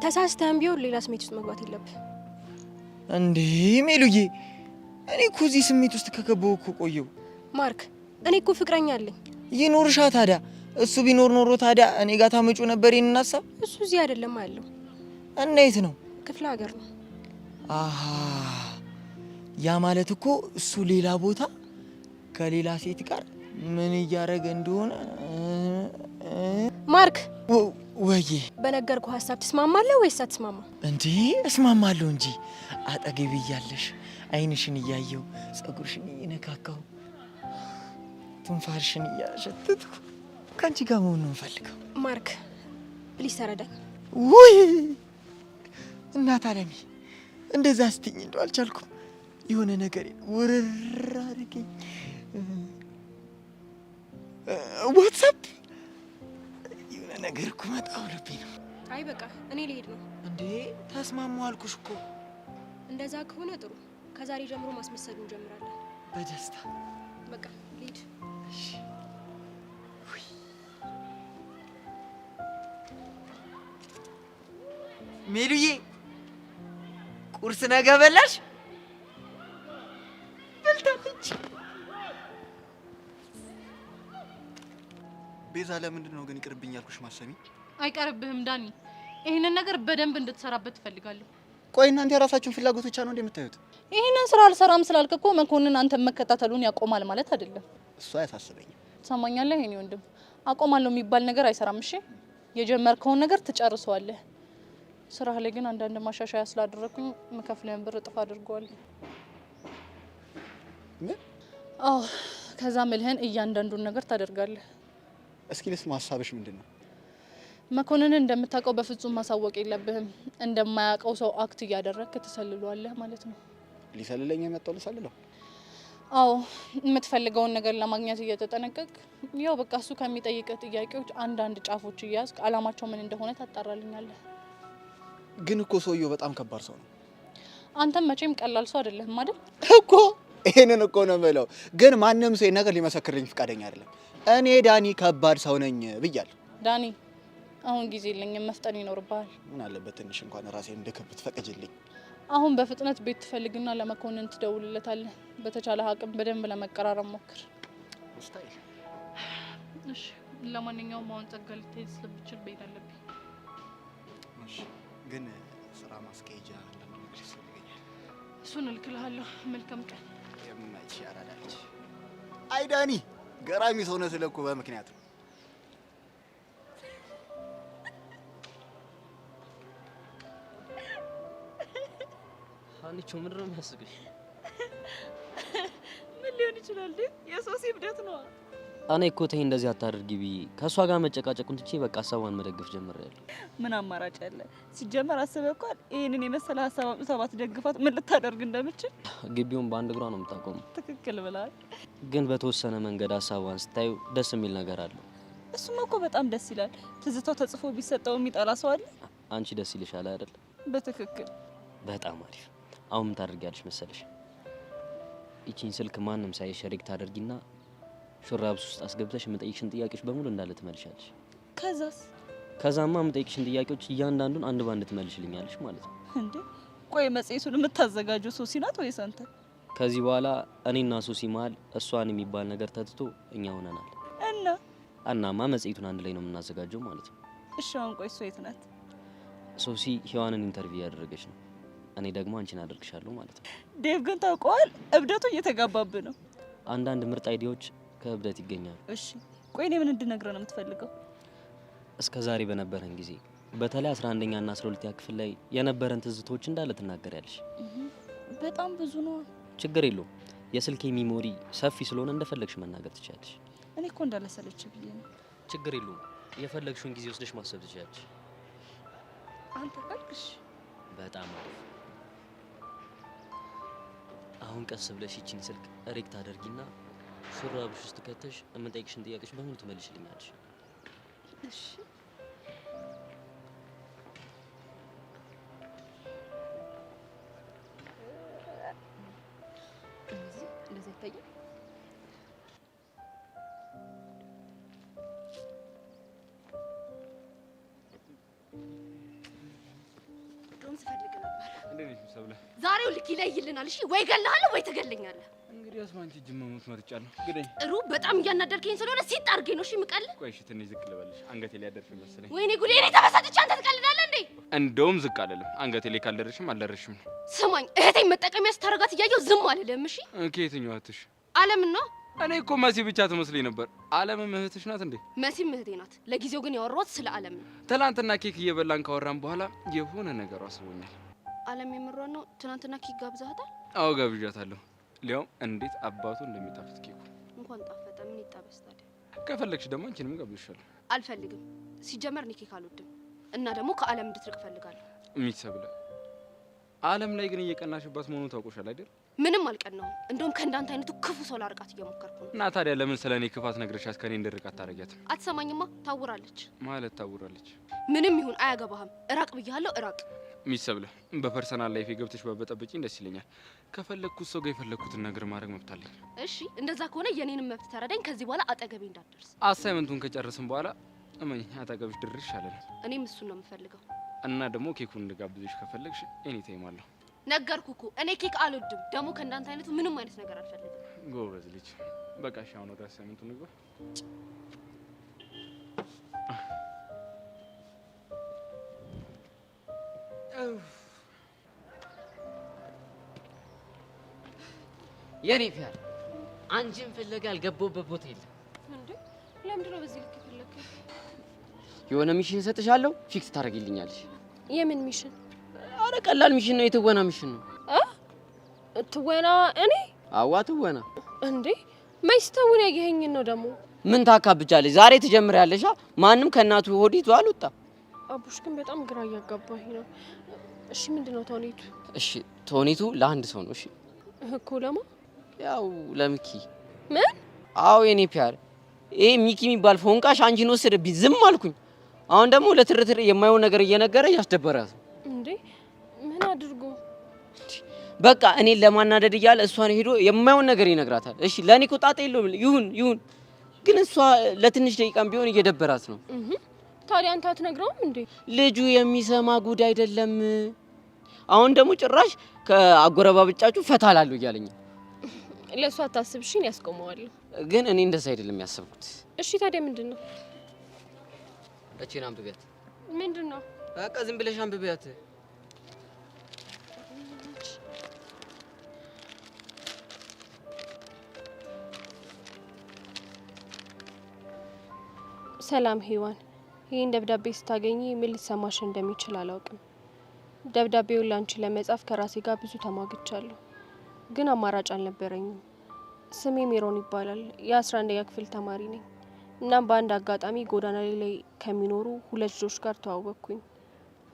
[SPEAKER 15] ተሳስተህም ቢሆን ሌላ ስሜት ውስጥ መግባት የለብህ።
[SPEAKER 7] እንዴ ሜሉዬ፣ እኔ እኮ እዚህ ስሜት ውስጥ ከገባሁ እኮ ቆየሁ።
[SPEAKER 15] ማርክ እኔ እኮ ፍቅረኛ አለኝ።
[SPEAKER 7] ይኖርሻ ታዲያ። እሱ ቢኖር ኖሮ ታዲያ እኔ ጋር ታመጩ ነበር ይሄንን ሀሳብ?
[SPEAKER 15] እሱ እዚህ አይደለም ያለው።
[SPEAKER 7] እና የት ነው?
[SPEAKER 15] ክፍለ ሀገር ነው።
[SPEAKER 7] አሃ ያ ማለት እኮ እሱ ሌላ ቦታ ከሌላ ሴት ጋር ምን እያደረገ እንደሆነ።
[SPEAKER 15] ማርክ
[SPEAKER 7] ወዬ፣
[SPEAKER 15] በነገርኩ ሀሳብ ትስማማለህ ወይስ አትስማማ?
[SPEAKER 7] እንዴ እስማማለሁ እንጂ አጠገቤ እያለሽ አይንሽን እያየው ጸጉርሽን እየነካካው ትንፋሽን እያሸተትኩ ከአንቺ ጋር መሆን ነው የምፈልገው።
[SPEAKER 15] ማርክ ፕሊዝ ተረዳኝ።
[SPEAKER 7] ውይ እናት አለሚ እንደዛ ስትኝ እንደው አልቻልኩም። የሆነ ነገር ውርር አድርገኝ። ዋትስአፕ የሆነ ነገር እኮ መጣ ብሎብኝ ነው።
[SPEAKER 15] አይ በቃ እኔ ልሄድ ነው።
[SPEAKER 7] እንዴ ተስማሙ አልኩሽ እኮ።
[SPEAKER 15] እንደዛ ከሆነ ጥሩ፣ ከዛሬ ጀምሮ ማስመሰል እንጀምራለን።
[SPEAKER 7] በደስታ
[SPEAKER 15] በቃ ልሂድ።
[SPEAKER 7] እሺ ሜሉዬ፣ ቁርስ ነገ በላሽ? በልታለች።
[SPEAKER 9] ቤዛ፣ ለምንድን ነው ግን ይቅርብኝ ያልኩሽ? ማሰሚ
[SPEAKER 12] አይቀርብህም ዳኒ። ይህንን ነገር በደንብ እንድትሰራበት ትፈልጋለሁ።
[SPEAKER 9] ቆይ እናንተ የራሳችሁን ፍላጎት ብቻ ነው እንደምታዩት?
[SPEAKER 12] ይህንን ስራ አልሰራም ስላልክ እኮ መኮንን አንተ መከታተሉን ያቆማል ማለት አይደለም።
[SPEAKER 9] እሱ አያሳስበኝም።
[SPEAKER 12] ትሰማኛለህ? የኔ ወንድም አቆማለሁ የሚባል ነገር አይሰራም። እሺ የጀመርከውን ነገር ትጨርሰዋለህ። ስራ ላይ ግን አንዳንድ ማሻሻያ ስላደረኩኝ መከፍለን ብር እጥፍ አድርገዋለሁ።
[SPEAKER 9] ምን?
[SPEAKER 12] አዎ፣ ከዛ ምልህን እያንዳንዱን ነገር ታደርጋለህ።
[SPEAKER 9] እስኪ ልስማ፣ ሀሳብሽ ምንድን ነው?
[SPEAKER 12] መኮንንን እንደምታውቀው በፍጹም ማሳወቅ የለብህም። እንደማያውቀው ሰው አክት እያደረግክ ትሰልሏለህ ማለት ነው።
[SPEAKER 9] ሊሰልለኝ የመጣው ልሰልለው?
[SPEAKER 12] አዎ የምትፈልገውን ነገር ለማግኘት እየተጠነቀቅ ያው በቃ እሱ ከሚጠይቅህ ጥያቄዎች አንዳንድ ጫፎች እያያዝክ አላማቸው ምን እንደሆነ ታጣራልኛለህ።
[SPEAKER 9] ግን እኮ ሰውየው በጣም ከባድ ሰው ነው።
[SPEAKER 12] አንተም መቼም ቀላል ሰው አይደለህም አይደል?
[SPEAKER 9] እኮ ይሄንን እኮ ነው የምለው። ግን ማንም ሰው ነገር ሊመሰክርልኝ ፈቃደኛ አይደለም። እኔ ዳኒ ከባድ ሰው ነኝ ብያለሁ።
[SPEAKER 12] ዳኒ አሁን ጊዜ የለኝም፣ መፍጠን ይኖርብሃል።
[SPEAKER 9] ምን አለበት ትንሽ እንኳን ራሴን እንድከብት ፈቅጅልኝ።
[SPEAKER 12] አሁን በፍጥነት ቤት ትፈልግና ለመኮንን ትደውልለታለህ። በተቻለ አቅም በደንብ ለመቀራረብ ሞክር።
[SPEAKER 9] ስታይል።
[SPEAKER 12] እሺ ለማንኛውም አሁን ጸጋ ልትሄድ ስለምችል ቤት አለብኝ።
[SPEAKER 9] እሺ ግን ስራ ማስኬጃ አንዳንድ ነገር ይፈልገኛል።
[SPEAKER 12] እሱን እልክልሃለሁ። መልካም ቀን።
[SPEAKER 9] የምናይሽ ያራዳለች። አይ ዳኒ ገራሚ ሰው ነህ ስለኩ በምክንያት ነው።
[SPEAKER 6] አንቺ ምንድን ነው የሚያስቅሽ?
[SPEAKER 12] ምን ሊሆን ይችላል? የሶሲ እብደት ነው።
[SPEAKER 6] እኔ እኮ ተይ እንደዚህ አታድርጊ ብዬ ከእሷ ጋር መጨቃጨቁን ትቼ በቃ ሀሳቧን መደገፍ ጀምሬያለሁ።
[SPEAKER 2] ምን አማራጭ አለ? ሲጀመር አስበህ እንኳን ይሄንን የመሰለ ሀሳብ አምጥታ ባትደግፋት ምን ልታደርግ እንደምችል።
[SPEAKER 6] ግቢውን በአንድ እግሯ ነው የምታቆመው።
[SPEAKER 2] ትክክል ብለሃል።
[SPEAKER 6] ግን በተወሰነ መንገድ ሀሳቧን ስታዩ ደስ የሚል ነገር አለው።
[SPEAKER 2] እሱም እኮ በጣም ደስ ይላል። ትዝታው ተጽፎ ቢሰጠው የሚጠላ ሰው አለ?
[SPEAKER 6] አንቺ ደስ ይልሻል አይደል?
[SPEAKER 2] በትክክል።
[SPEAKER 6] በጣም አሪፍ። አሁን ምን ታደርጊያለሽ መሰለሽ? ይቺን ስልክ ማንም ሳይሽ ሪክ ታደርጊና ሹራብስ ውስጥ አስገብተሽ የምጠይቅሽን ጥያቄዎች በሙሉ እንዳለ ትመልሻለሽ።
[SPEAKER 2] ከዛስ?
[SPEAKER 6] ከዛማ የምጠይቅሽን ጥያቄዎች እያንዳንዱን አንድ ባንድ ትመልሽልኛለሽ ማለት ነው።
[SPEAKER 2] እንዴ ቆይ መጽሔቱን የምታዘጋጀው ሶሲ ናት ወይስ አንተ?
[SPEAKER 6] ከዚህ በኋላ እኔና ሶሲ መሀል እሷን የሚባል ነገር ተትቶ እኛ ሆነናል። እናማ መጽሔቱን አንድ ላይ ነው የምናዘጋጀው ማለት ነው።
[SPEAKER 2] እሺ አሁን ቆይ እሷ የት ናት?
[SPEAKER 6] ሶሲ ሔዋንን ኢንተርቪው ያደረገች ነው። እኔ ደግሞ አንቺን አደርግሻለሁ ማለት ነው።
[SPEAKER 2] ዴቭ ግን ታውቀዋል፣ እብደቱ እየተጋባብህ ነው።
[SPEAKER 6] አንዳንድ ምርጥ አይዲያዎች ከእብደት ይገኛሉ።
[SPEAKER 2] እሺ ቆይ እኔ ምን እንድነግረህ ነው የምትፈልገው?
[SPEAKER 6] እስከ ዛሬ በነበረን ጊዜ በተለይ 11ኛ እና 12ኛ ክፍል ላይ የነበረን ትዝቶች እንዳለ ትናገሪያለሽ።
[SPEAKER 2] በጣም ብዙ ነው።
[SPEAKER 6] ችግር የለውም። የስልኬ ሚሞሪ ሰፊ ስለሆነ እንደፈለግሽ መናገር ትችላለሽ።
[SPEAKER 2] እኔ እኮ እንዳለሰለች ብዬ ነው።
[SPEAKER 6] ችግር የለውም። የፈለግሽውን ጊዜ ወስደሽ ማሰብ ትችላለሽ።
[SPEAKER 2] አንተ ካልክሽ
[SPEAKER 6] በጣም አሪፍ። አሁን ቀስ ብለሽ ይቺን ስልክ ሪክ ታደርጊና ሹራብሽ ውስጥ ከተሽ የምጠይቅሽን ጥያቄዎች በሙሉ ትመልሽልኛለሽ።
[SPEAKER 2] እሺ
[SPEAKER 8] እንደዚህ ይታያል። ድሮም ስፈልግ ነበር።
[SPEAKER 3] እንዴት ነሽ ሰብለ?
[SPEAKER 8] ዛሬው ልክ ይለይልናል። እሺ ወይ እገልሃለሁ ወይ ትገለኛለህ።
[SPEAKER 3] እንግዲህ አስማንቺ እጅ መሞት መርጫለሁ። ግደኝ።
[SPEAKER 8] ጥሩ በጣም እያናደርከኝ ስለሆነ ሲጥ አድርጌ ነው እሺ የምቀልህ።
[SPEAKER 3] ቆይ እሺ ትንሽ ዝቅ ልበልሽ። አንገቴ ላይ ያደርሽ መሰለኝ።
[SPEAKER 8] ወይኔ ጉዴ! እኔ ተበሳጭቼ አንተ ትቀልዳለህ እንዴ?
[SPEAKER 3] እንደውም ዝቅ አልልም። አንገቴ ላይ ካልደረሽም አልደረሽም ነው።
[SPEAKER 8] ስማኝ እህቴን መጠቀሚያ ስታረጋት እያየሁ ዝም አልልም። እሺ
[SPEAKER 3] ከየትኛው እህትሽ?
[SPEAKER 8] አለምን ነው።
[SPEAKER 3] እኔ እኮ መሲ ብቻ ትመስለኝ ነበር። አለምም እህትሽ ናት እንዴ?
[SPEAKER 8] መሲም እህቴ ናት። ለጊዜው ግን ያወራሁት ስለ አለም ነው።
[SPEAKER 3] ትናንትና ኬክ እየበላን ካወራን በኋላ የሆነ ነገሩ አስቦኛል።
[SPEAKER 8] አለም የምሯን ነው። ትናንትና ኬክ ጋብዛታል?
[SPEAKER 3] አዎ ጋብዣታለሁ። ሊያውም እንዴት አባቱ እንደሚጣፍጥ ኬኩ።
[SPEAKER 8] እንኳን ጣፈጠ ምን ይጣበስ ታዲያ?
[SPEAKER 3] ከፈለግሽ ደግሞ አንቺንም ጋብዝሻለሁ።
[SPEAKER 8] አልፈልግም። ሲጀመር እኔ ኬክ አልወድም እና ደግሞ ከአለም እንድትርቅ እፈልጋለሁ።
[SPEAKER 3] የሚሰብለ አለም ላይ ግን እየቀናሽባት መሆኑ ታውቆሻል አይደል?
[SPEAKER 8] ምንም አልቀናውም። እንደውም ከእንዳንተ አይነቱ ክፉ ሰው ላርቃት እየሞከርኩ ነው።
[SPEAKER 3] እና ታዲያ ለምን ስለ እኔ ክፋት ነግረሻት ከኔ እንድርቃት ታረጊያትም?
[SPEAKER 8] አትሰማኝማ። ታውራለች
[SPEAKER 3] ማለት ታውራለች።
[SPEAKER 8] ምንም ይሁን አያገባህም። እራቅ ብያለሁ፣ እራቅ።
[SPEAKER 3] ሚሰብለ በፐርሰናል ላይፍ ገብተሽ በበጠበጭኝ ደስ ይለኛል። ከፈለግኩት ሰው ጋር የፈለግኩትን ነገር ማድረግ መብት አለኝ።
[SPEAKER 8] እሺ እንደዛ ከሆነ የኔንም መብት ተረዳኝ። ከዚህ በኋላ አጠገቤ እንዳትደርስ።
[SPEAKER 3] አሳይመንቱን ከጨረስን በኋላ እመኝ አጠገብሽ ድርሽ አለን።
[SPEAKER 8] እኔም እሱን ነው የምፈልገው።
[SPEAKER 3] እና ደግሞ ኬኩን እንድጋብዝሽ ከፈለግሽ ኤኒ ታይም አለሁ።
[SPEAKER 8] ነገርኩ እኮ እኔ ኬክ አልወድም። ደግሞ ከእንዳንተ አይነቱ ምንም አይነት ነገር አልፈልግም።
[SPEAKER 3] ጎበዝ ልጅ። በቃ እሺ አሁን ወደ አሳይመንቱ ንግባ።
[SPEAKER 6] የኔ ፊያል አንቺን ፍለጋ ያልገባሁበት ቦታ የለም።
[SPEAKER 8] እንዴ ለምንድን ነው በዚህ ልክ የፈለግከኝ?
[SPEAKER 6] የሆነ ሚሽን እሰጥሻለሁ፣ ፊክስ ታደርጊልኛለሽ።
[SPEAKER 8] የምን ሚሽን?
[SPEAKER 6] አረ ቀላል ሚሽን ነው፣ የትወና ሚሽን ነው።
[SPEAKER 8] ትወና? እኔ?
[SPEAKER 6] አዋ ትወና።
[SPEAKER 8] እንዴ መች ተውን ያየኸኝ ነው ደግሞ?
[SPEAKER 6] ምን ታካብቻለሽ? ዛሬ ትጀምሪያለሽ። ማንም ከእናቱ ሆድ ይዞ አልወጣም።
[SPEAKER 8] አቡሽ ግን በጣም ግራ እያጋባኝ ነው። እሺ ምንድነው ተውኔቱ?
[SPEAKER 6] እሺ ተውኔቱ ለአንድ ሰው ነው። እሺ
[SPEAKER 8] እኮ ለማ
[SPEAKER 6] ያው ለሚኪ።
[SPEAKER 15] ምን?
[SPEAKER 6] አዎ የኔ ፒያር፣ ይሄ ሚኪ የሚባል ፎንቃሽ አንቺን ወሰደብኝ፣ ዝም አልኩኝ። አሁን ደግሞ ለትርትር የማይሆን ነገር እየነገረ ያስደበራት።
[SPEAKER 15] እንዴ ምን አድርጎ?
[SPEAKER 6] በቃ እኔን ለማናደድ እያለ እሷን ሄዶ የማይሆን ነገር ይነግራታል። እሺ ለኔ እኮ ጣጣ የለውም፣ ይሁን። ግን እሷ ለትንሽ ደቂቃም ቢሆን እየደበራት ነው።
[SPEAKER 15] ታዲያ አንተ አትነግረውም እንዴ?
[SPEAKER 6] ልጁ የሚሰማ ጉድ አይደለም። አሁን ደግሞ ጭራሽ ከአጎረባብጫችሁ ፈታ ላለው እያለኝ።
[SPEAKER 15] ለእሷ አታስብሽን ያስቆመዋለሁ።
[SPEAKER 6] ግን እኔ እንደዛ አይደለም ያሰብኩት።
[SPEAKER 15] እሺ ታዲያ ምንድን ነው?
[SPEAKER 6] እቺን አንብቢያት።
[SPEAKER 15] ምንድን ነው?
[SPEAKER 6] በቃ ዝም ብለሽ አንብቢያት።
[SPEAKER 15] ሰላም ሔዋን፣ ይህን ደብዳቤ ስታገኚ ምን ሊሰማሽ እንደሚችል አላውቅም። ደብዳቤውን ላንቺ ለመጻፍ ከራሴ ጋር ብዙ ተሟግቻለሁ፣ ግን አማራጭ አልነበረኝም። ስሜ ሜሮን ይባላል። የ11ኛ ክፍል ተማሪ ነኝ። እናም በአንድ አጋጣሚ ጎዳና ላይ ከሚኖሩ 2 ልጆች ጋር ተዋወቅኩኝ።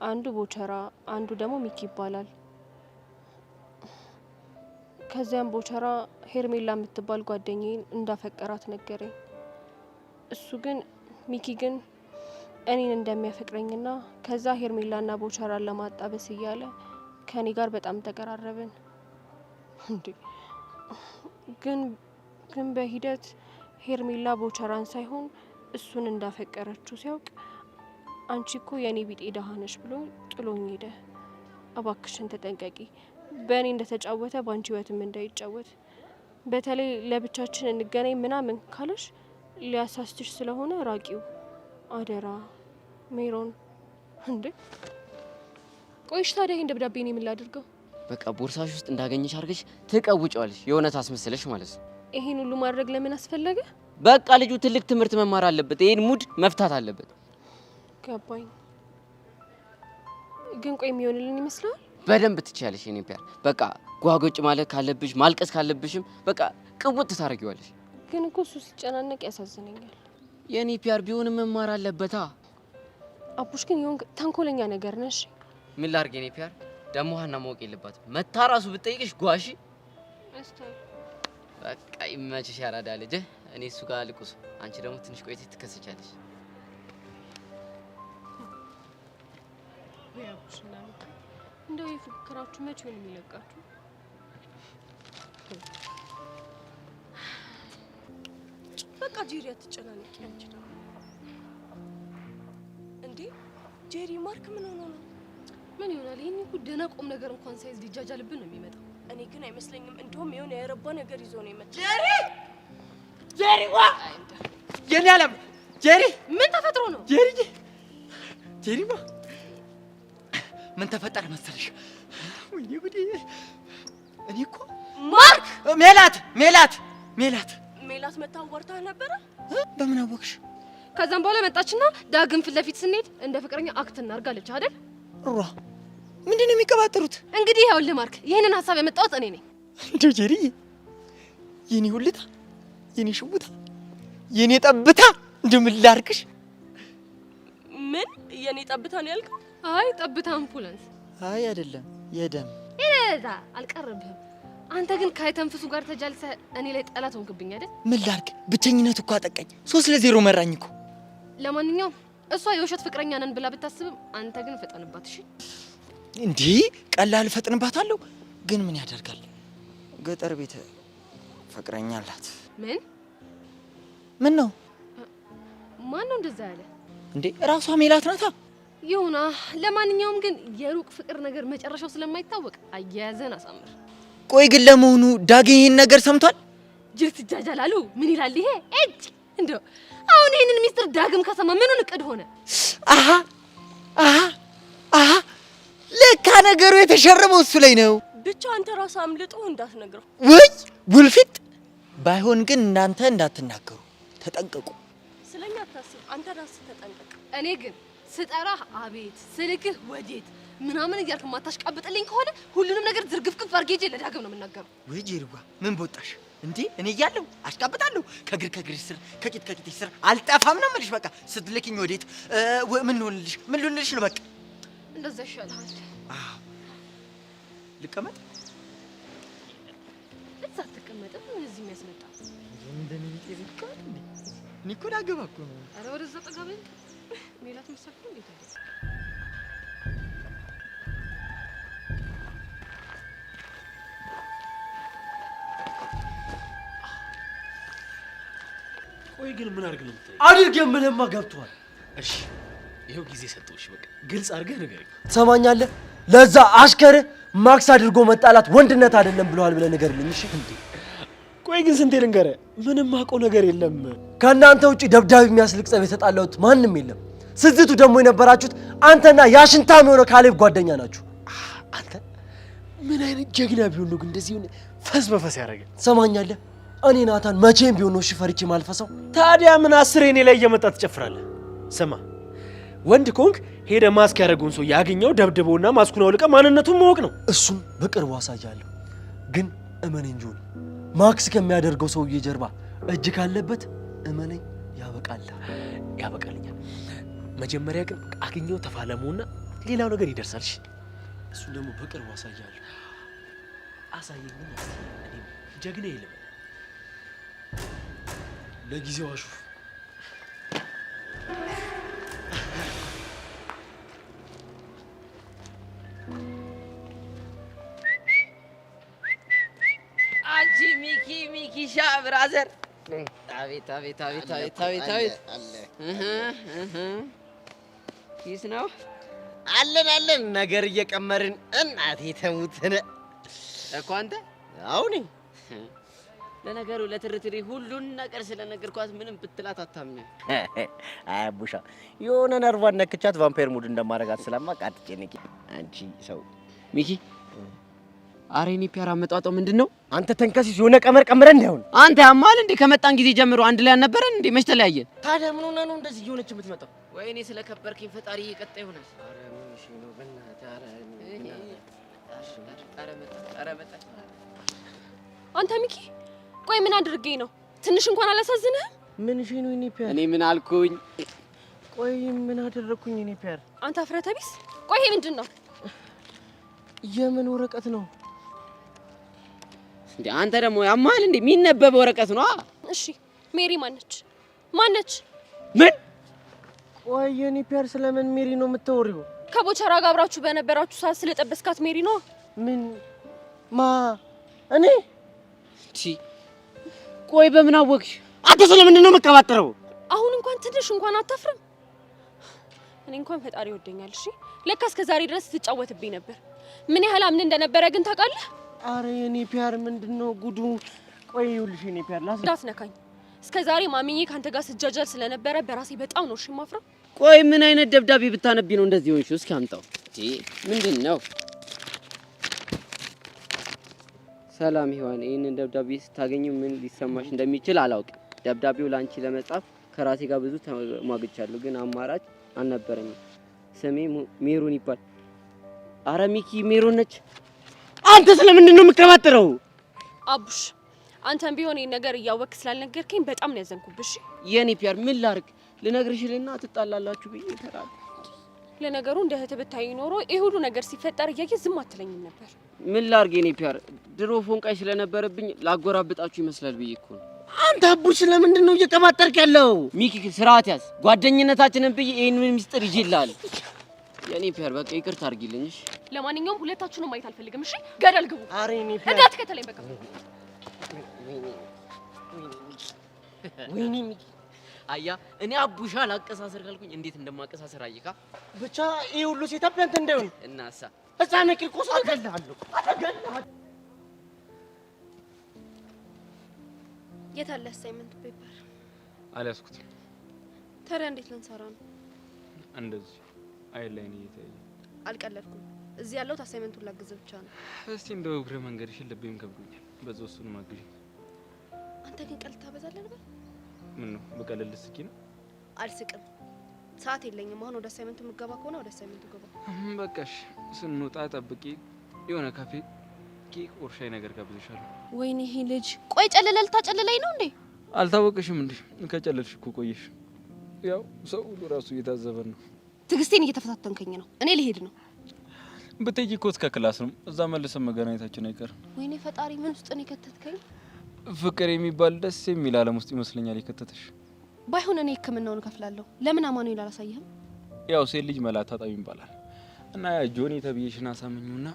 [SPEAKER 15] አንዱ ቦቸራ፣ አንዱ ደግሞ ሚኪ ይባላል። ከዚያም ቦቸራ ሄርሜላ የምትባል ጓደኛዬን እንዳፈቀራት ነገረኝ። እሱ ግን ሚኪ ግን እኔን እንደሚያፈቅረኝና ከዛ ሄርሜላና ቦቸራን ለማጣበስ እያለ ከኔ ጋር በጣም ተቀራረብን። እንዴ ግን በሂደት ሄርሜላ ቦቸራን ሳይሆን እሱን እንዳፈቀረችው ሲያውቅ አንቺ እኮ የኔ ቢጤ ደሃ ነሽ ብሎ ጥሎኝ ሄደ። እባክሽን ተጠንቀቂ፣ በእኔ እንደተጫወተ በአንቺ ህይወትም እንዳይጫወት። በተለይ ለብቻችን እንገናኝ ምናምን ካለሽ ሊያሳስትሽ ስለሆነ ራቂው አደራ ሜሮን። እንዴ ቆይሽ ታዲያ ይሄን ደብዳቤ እኔ ምን ላድርገው?
[SPEAKER 6] በቃ ቦርሳሽ ውስጥ እንዳገኘሽ አድርገሽ ትቀውጫለሽ፣ የእውነት አስመስለሽ ማለት ነው።
[SPEAKER 15] ይሄን ሁሉ ማድረግ ለምን አስፈለገ?
[SPEAKER 6] በቃ ልጁ ትልቅ ትምህርት መማር አለበት። ይሄን ሙድ መፍታት አለበት።
[SPEAKER 15] ገባኝ። ግን ቆይ የሚሆንልን ይመስላል?
[SPEAKER 6] በደንብ ትችያለሽ የኔ ፒያር። በቃ ጓጎጭ ማለት ካለብሽ ማልቀስ ካለብሽም በቃ ቅውጥ ታረጊዋለሽ።
[SPEAKER 15] ግን እኮ እሱ ሲጨናነቅ ያሳዝነኛል።
[SPEAKER 6] የኔ ፒያር ቢሆንም መማር አለበታ።
[SPEAKER 15] አቡሽ ግን ይሁን ተንኮለኛ ነገር ነሽ።
[SPEAKER 6] ምን ላድርግ የኔ ፒያር? ደሞ ሀና ማወቅ የለባትም። መታ ራሱ ብትጠይቅሽ ጓሺ። በቃ ይመችሽ ያራዳ ልጅ። እኔ እሱ ጋር ልቁስ፣ አንቺ ደግሞ ትንሽ ቆይተሽ ትከሰቻለሽ።
[SPEAKER 15] ወይ አቡሽና እንደው የፍቅራችሁ መቼ ነው የሚለቃችሁ? በቃ ጄሪ አትጨናነቂ። አንቺ ደግሞ እንዴ ጄሪ ማርክ ምን ሆኖ ነው?
[SPEAKER 8] ምን ይሆናል? ይሄን እኮ ደህና ቁም ነገር እንኳን ሳይዝ ሊጃጃልብን ነው የሚመጣው።
[SPEAKER 15] እኔ ግን አይመስለኝም። እንደውም የሆነ የረባ ነገር ይዞ ነው የመጣው።
[SPEAKER 7] ጄሪ ዋ የኔ አለም ጄሪ
[SPEAKER 8] ምን ተፈጥሮ ነው?
[SPEAKER 7] ጄሪማ ምን ተፈጠረ መሰለሽ? ወይኔ ጉዴ! እኔ እኮ
[SPEAKER 8] ማርክ
[SPEAKER 15] ሜላት መታ አዋርታ ነበረ።
[SPEAKER 7] በምን አወቅሽ?
[SPEAKER 8] ከዛም በኋላ መጣችና ዳግም ፊት ለፊት ስንሄድ እንደ ፍቅረኛ አክት እናርጋለች አይደል?
[SPEAKER 7] ሩራ ምንድነው የሚቀባጠሩት?
[SPEAKER 8] እንግዲህ ይኸውልህ ማርክ፣ ይሄንን ሀሳብ ያመጣሁት እኔ ነኝ።
[SPEAKER 7] እንደው ጄሪ የኔ ሁልታ፣ የኔ ሽውታ፣ የኔ ጠብታ እንደው ምን ላድርግሽ?
[SPEAKER 15] ምን የኔ ጠብታ ነው ያልከው?
[SPEAKER 8] አይ ጠብታ አምቡላንስ።
[SPEAKER 7] አይ አይደለም የደም
[SPEAKER 8] እዛ አልቀረብህም። አንተ ግን ካይተንፍሱ ጋር ተጃልሰ እኔ ላይ ጠላት ሆንክብኝ አይደል?
[SPEAKER 7] ምን ላድርግ? ብቸኝነት እኮ አጠቃኝ። 3-0 መራኝ እኮ።
[SPEAKER 8] ለማንኛውም እሷ የውሸት ፍቅረኛ ነን ብላ ብታስብም አንተ ግን ፈጠንባት። እሺ
[SPEAKER 7] እንዴ ቀላል ፈጥንባታለሁ። ግን ምን ያደርጋል ገጠር ቤት ፍቅረኛ አላት። ምን ነው?
[SPEAKER 8] ማን ነው እንደዛ ያለ?
[SPEAKER 7] እንዴ ራሷ ሜላት ናታ።
[SPEAKER 8] ይሁና። ለማንኛውም ግን የሩቅ ፍቅር ነገር መጨረሻው ስለማይታወቅ አያያዘን አሳምር።
[SPEAKER 7] ቆይ ግን ለመሆኑ ዳግም ይሄን ነገር ሰምቷል?
[SPEAKER 8] ጅል ትጃጃላሉ። ምን ይላል ይሄ? እጅ እንደው አሁን ይሄንን ሚስጥር ዳግም ከሰማ ምኑን እቅድ ሆነ?
[SPEAKER 7] አሃ ለካ ነገሩ የተሸረበው እሱ ላይ ነው።
[SPEAKER 15] ብቻ አንተ ራስህ አምልጦ እንዳትነግረው።
[SPEAKER 7] ወይ ውልፊት። ባይሆን ግን እናንተ እንዳትናገሩ ተጠንቀቁ።
[SPEAKER 15] ስለኛ አታስብ፣ አንተ ራስህ ተጠንቀቅ።
[SPEAKER 8] እኔ ግን ስጠራህ አቤት ስልክህ ወዴት ምናምን እያልክ ማታሽቃብጥልኝ ከሆነ ሁሉንም ነገር ዝርግፍግፍ አድርጌ ለዳግም ነው የምናገረው።
[SPEAKER 7] ወይ ጄሪዋ ምን ቦጣሽ እንዴ? እኔ እያለሁ አሽቃብጣለሁ። ከግር ስር ከቂጥ ስር አልጠፋም ነው የምልሽ። በቃ ስትልኪኝ ወዴት ምን ልሆንልሽ ነው? በቃ
[SPEAKER 8] እንደዛ ይሻልሃል።
[SPEAKER 7] ልቀመጥ
[SPEAKER 8] ቤት ሳትቀመጥም እዚህ የሚያስመጣ
[SPEAKER 7] እንደኔ ይዝቃል እንዴ? ኒኮላ ገባኩ ነው።
[SPEAKER 8] አረ ወደዛ ጠጋ በል። ሜላት መሰከረ እንዴት አይደል?
[SPEAKER 14] ቆይ ግን ምን አድርግ ነው የምትለኝ?
[SPEAKER 4] አድርግ የምልህማ ገብቶሃል።
[SPEAKER 14] እሺ ይሄው ጊዜ ሰጠሁሽ። በቃ ግልጽ አድርገህ ንገረኝ።
[SPEAKER 4] ትሰማኛለህ? ለዛ አሽከር ማክስ አድርጎ መጣላት ወንድነት አይደለም ብለዋል ብለህ ንገርልኝ። እሺ እንዴ?
[SPEAKER 14] ቆይ ግን ስንቴ ልንገርህ? ምንም አውቀው ነገር የለም።
[SPEAKER 4] ከእናንተ ውጪ ደብዳቤ የሚያስልቅ ጸብ የተጣላሁት ማንም የለም። ስዝቱ ደግሞ የነበራችሁት አንተና ያሽንታም የሆነ ካሌብ ጓደኛ ናችሁ።
[SPEAKER 14] አንተ ምን አይነት ጀግና ቢሆን ነው ግን እንደዚህ ሆነ ፈስ በፈስ ያደረገ?
[SPEAKER 4] ትሰማኛለህ? እኔ ናታን መቼም ቢሆን ነው ፈርቼ ማልፈሰው።
[SPEAKER 14] ታዲያ ምን 10 እኔ ላይ እየመጣ ትጨፍራለህ? ስማ ወንድ ኮንክ ሄደ ማስክ ያደረገውን ሰው ያገኘው ደብድበውና ማስኩን አውልቀ ማንነቱን ማወቅ ነው።
[SPEAKER 4] እሱን በቅርቡ አሳያለሁ። ግን እመነኝ ጆኒ፣ ማክስ ከሚያደርገው ሰውዬ ጀርባ እጅ ካለበት እመነኝ
[SPEAKER 14] ያበቃልኛል። መጀመሪያ ግን አገኘው ተፋለሙና ሌላው ነገር ይደርሳል። እሺ
[SPEAKER 4] እሱን ደግሞ በቅርቡ አሳያለሁ።
[SPEAKER 14] አሳየኝ። እኔ ጀግና የለም
[SPEAKER 4] ለጊዜው አሹ
[SPEAKER 17] አንቺ ሚኪሻ ብራዘር፣ አቤት አቤት አቤት አቤት አቤት አቤት ኪስ ነው አለን ነገር እየቀመርን እናቴ ተሙትነ እኮ አንተ አሁን ለነገሩ ለትርትሪ ሁሉን ነገር ስለነገርኳት ምንም ብትላት አታምነኝ።
[SPEAKER 6] አያቡሻ የሆነ ነርቫን ነክቻት ቫምፓየር ሙድ እንደማረጋት ስለማውቅ አትጨነቂ። አንቺ ሰው
[SPEAKER 17] ሚኪ አሬኒ ፒያራ መጣጣው ምንድነው?
[SPEAKER 6] አንተ ተንከሲስ የሆነ ቀመር ቀመረን እንዳይሆን።
[SPEAKER 17] አንተ ያማል እንዴ? ከመጣን ጊዜ ጀምሮ አንድ ላይ አልነበረን እንዴ? መች ተለያየን?
[SPEAKER 6] ታዲያ ምን ሆነ ነው እንደዚህ እየሆነች የምትመጣው?
[SPEAKER 17] ወይኔ ስለከበርከኝ ፈጣሪ እየቀጣ ይሆናል።
[SPEAKER 12] አንተ ሚኪ ቆይ ምን አድርጌ ነው? ትንሽ እንኳን አላሳዝንህም?
[SPEAKER 6] ምን እሺ ነው እኔ ፒያር?
[SPEAKER 17] እኔ ምን አልኩኝ?
[SPEAKER 6] ቆይ ምን አደረኩኝ እኔ ፒያር?
[SPEAKER 12] አንተ አፍረተ ቢስ። ቆይ ይሄ ምንድን ነው?
[SPEAKER 6] የምን ወረቀት ነው
[SPEAKER 17] እንዴ? አንተ ደግሞ ያማል እንዴ? የሚነበብ ወረቀት ነው።
[SPEAKER 12] እሺ ሜሪ ማነች? ማነች?
[SPEAKER 17] ምን?
[SPEAKER 6] ቆይ የኔ ፒያር ስለምን ሜሪ ነው የምታወሪው?
[SPEAKER 12] ከቦቸራ ጋር አብራችሁ በነበራችሁ ሰዓት ስለጠበስካት ሜሪ ነው።
[SPEAKER 6] ምን ማ እኔ
[SPEAKER 17] ቺ ቆይ በምን አወቅሽ? አንተ ስለምንድን ነው የምትቀባጥረው?
[SPEAKER 12] አሁን እንኳን ትንሽ እንኳን አታፍርም? እኔ እንኳን ፈጣሪ ይወደኛል። እሺ ለካ እስከ ዛሬ ድረስ ትጫወትብኝ ነበር። ምን ያህል አምን እንደነበረ ግን ታውቃለህ?
[SPEAKER 6] አረ የኔ ፒያር ምንድነው ጉዱ? ቆይ ይኸውልሽ የኔ ፒያር
[SPEAKER 12] እንዳትነካኝ። እስከ ዛሬ ማሚዬ ካንተ ጋር ስጃጃል ስለነበረ በራሴ በጣም ነው እሺ የማፍረው።
[SPEAKER 17] ቆይ ምን አይነት ደብዳቤ ብታነቢ ነው እንደዚህ ሆንሽ? እስኪ አምጣው። ምንድን ነው? ሰላም ሔዋን፣ ይህንን ደብዳቤ ስታገኙ ምን ሊሰማሽ እንደሚችል አላውቅም። ደብዳቤው ለአንቺ ለመጻፍ ከራሴ ጋር ብዙ ተሟግቻለሁ፣ ግን አማራጭ አልነበረኝም። ስሜ ሜሮን ይባል። አረ ሚኪ ሜሮን ነች። አንተ ስለምንድን ነው የምትቀባጥረው?
[SPEAKER 12] አቡሽ አንተም ቢሆን ይሄን ነገር እያወቅህ ስላልነገርከኝ በጣም ነው ያዘንኩብሽ።
[SPEAKER 17] የኔ ፒያር ምን ላድርግ? ልነግርሽልና ትጣላላችሁ ብዬ ተራል።
[SPEAKER 12] ለነገሩ እንደ እህት ብታይ ኖሮ ይሄ ሁሉ ነገር ሲፈጠር እያየ ዝም አትለኝም ነበር።
[SPEAKER 17] ምን ላድርግ የኔ ፒያር? ድሮ ፎንቃይ ስለነበረብኝ ላጎራብጣችሁ ይመስላል ብዬ እኮ ነው።
[SPEAKER 6] አንተ አቡሽ ስለምንድን ነው እየቀባጠርክ ያለው?
[SPEAKER 17] ሚኪ ስርዓት ያዝ። ጓደኝነታችንን ብዬ ይሄንን ሚስጥር ይዤልሃል። የኔ ፒያር በቃ ይቅርታ አድርጊልኝ እሺ።
[SPEAKER 12] ለማንኛውም ሁለታችሁንም ማየት አልፈልግም እሺ። ገደል ግቡ።
[SPEAKER 6] አረ የኔ ፒያር
[SPEAKER 12] እንዳትከተለኝ በቃ።
[SPEAKER 17] ወይኔ ሚኪ አያ እኔ አቡሻ ላቀሳሰር ካልኩኝ እንዴት እንደማቀሳሰር አየካ።
[SPEAKER 6] ብቻ ይሄ ሁሉ ሴታፕ ያንተ እንዳይሆን
[SPEAKER 17] እናሳ
[SPEAKER 6] ህፃን ቂርቆስ አገላለሁ።
[SPEAKER 11] የት አለ አሳይመንት ፔፐር?
[SPEAKER 3] አልያዝኩትም።
[SPEAKER 11] ታዲያ እንዴት ልንሰራ ነው?
[SPEAKER 3] እንደዚህ አይን ላይ ነው እየታየ።
[SPEAKER 11] አልቀለድኩም። እዚህ ያለሁት አሳይመንቱን ላግዝ ብቻ ነው።
[SPEAKER 3] እስቲ እንደው እግረ መንገድሽን ልቤም ከብዶኛል። በዛው እሱን ማግዢ።
[SPEAKER 11] አንተ ግን ቀልድ ታበዛለህ ነበር።
[SPEAKER 3] ምን ነው በቀለል ስኪ ነው?
[SPEAKER 11] አልስቅም። ሰዓት የለኝም። አሁን ወደ አሳይመንቱ የምገባ ከሆነ ወደ አሳይመንቱ ገባ።
[SPEAKER 3] በቃሽ። ስንወጣ ጠብቂ። የሆነ ካፌ ኬክ ኦርሻይ ነገር ጋብዝሻለሁ።
[SPEAKER 12] ወይኔ ይሄ ልጅ
[SPEAKER 11] ቆይ ጨለለል ታጨለለኝ ነው እንዴ?
[SPEAKER 3] አልታወቅሽም እንዴ? ከጨለልሽ እኮ ቆየሽ። ያው ሰው ሁሉ ራሱ እየታዘበን ነው።
[SPEAKER 11] ትዕግስቴን እየተፈታተንከኝ ነው። እኔ ልሄድ ነው።
[SPEAKER 3] ብትሄጂ እኮ እስከ ክላስ ነው። እዛ መልሰን መገናኘታችን አይቀርም።
[SPEAKER 15] ወይኔ ፈጣሪ ምን ውስጥ ነው የከተትከኝ?
[SPEAKER 3] ፍቅር የሚባል ደስ የሚል ዓለም ውስጥ ይመስለኛል የከተተሽ።
[SPEAKER 15] ባይሆን እኔ ሕክምናውን እከፍላለሁ። ለምን አማኑኤል አላሳየህም?
[SPEAKER 3] ያው ሴት ልጅ መላ ታጣቢ ይባላል እና ጆኒ ተብዬሽን አሳምኚውና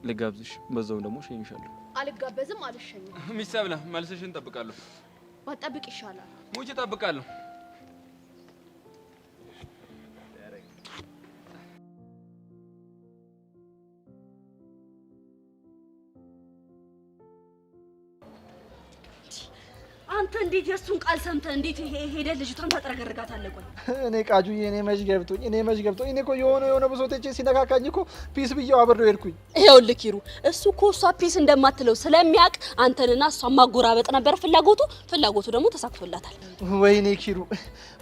[SPEAKER 3] ልጋብዝሽ፣ በዛው ደግሞ ሸኝሻለሁ።
[SPEAKER 15] አልጋበዝም፣ አልሸኝም።
[SPEAKER 3] ሚሰብለ መልስሽን እጠብቃለሁ።
[SPEAKER 15] ባጠብቅ ይሻላል።
[SPEAKER 3] ሙጭ እጠብቃለሁ።
[SPEAKER 13] አንተ እንዴት የሱን ቃል ሰምተህ እንዴት ሄደ ልጅቷን ታጥረገርጋታለህ? ቆይ
[SPEAKER 4] እኔ ቃጁዬ እኔ መች ገብቶኝ እኔ እኮ የሆነ ብሶቴቼ ሲነካካኝ እኮ ፒስ ብዬው አብሬው ሄድኩኝ።
[SPEAKER 13] ይኸውልህ ኪሩ፣ እሱ እኮ እሷ ፒስ እንደማትለው ስለሚያውቅ አንተንና እሷን ማጎራበጥ ነበር ፍላጎቱ ደግሞ ተሳክቶላታል።
[SPEAKER 4] ወይኔ ኪሩ፣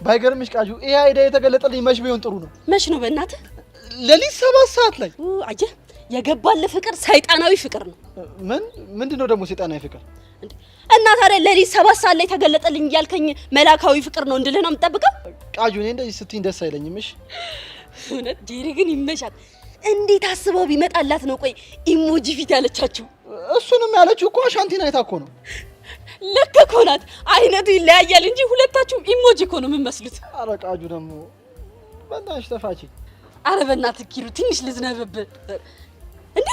[SPEAKER 4] ባይገርምሽ ቃጁ ይሄ አይዲያ የተገለጠልኝ መች ቢሆን ጥሩ ነው።
[SPEAKER 13] መች ነው በእናትህ?
[SPEAKER 4] ሌሊት 7 ሰዓት ላይ።
[SPEAKER 13] አየህ፣ የገባልህ ፍቅር ሰይጣናዊ ፍቅር ነው።
[SPEAKER 4] ምንድነው ደግሞ ሰይጣናዊ ፍቅር?
[SPEAKER 13] እና ታዲያ ሌሊት 7 ሰዓት ላይ ተገለጠልኝ እያልከኝ መላካዊ ፍቅር ነው እንድልህ ነው የምጠብቀው?
[SPEAKER 4] ቃጁ እኔ እንደዚህ ስትይኝ ደስ አይለኝም። እሺ
[SPEAKER 13] እውነት ጄሪ ግን ይመሻል። እንዴት አስበው ቢመጣላት ነው ቆይ ኢሞጂ ፊት ያለቻችሁ?
[SPEAKER 4] እሱንም ያለችው እኮ አሻንቲን አይታ እኮ ነው።
[SPEAKER 13] ልክ እኮ ናት። አይነቱ ይለያያል እንጂ ሁለታችሁም ኢሞጂ እኮ ነው የምመስሉት።
[SPEAKER 4] ኧረ ቃጁ ደግሞ በእናትሽ ተፋቺ።
[SPEAKER 13] ኧረ በእናትህ ኪሩ ትንሽ ልዝነብብህ እንዴ።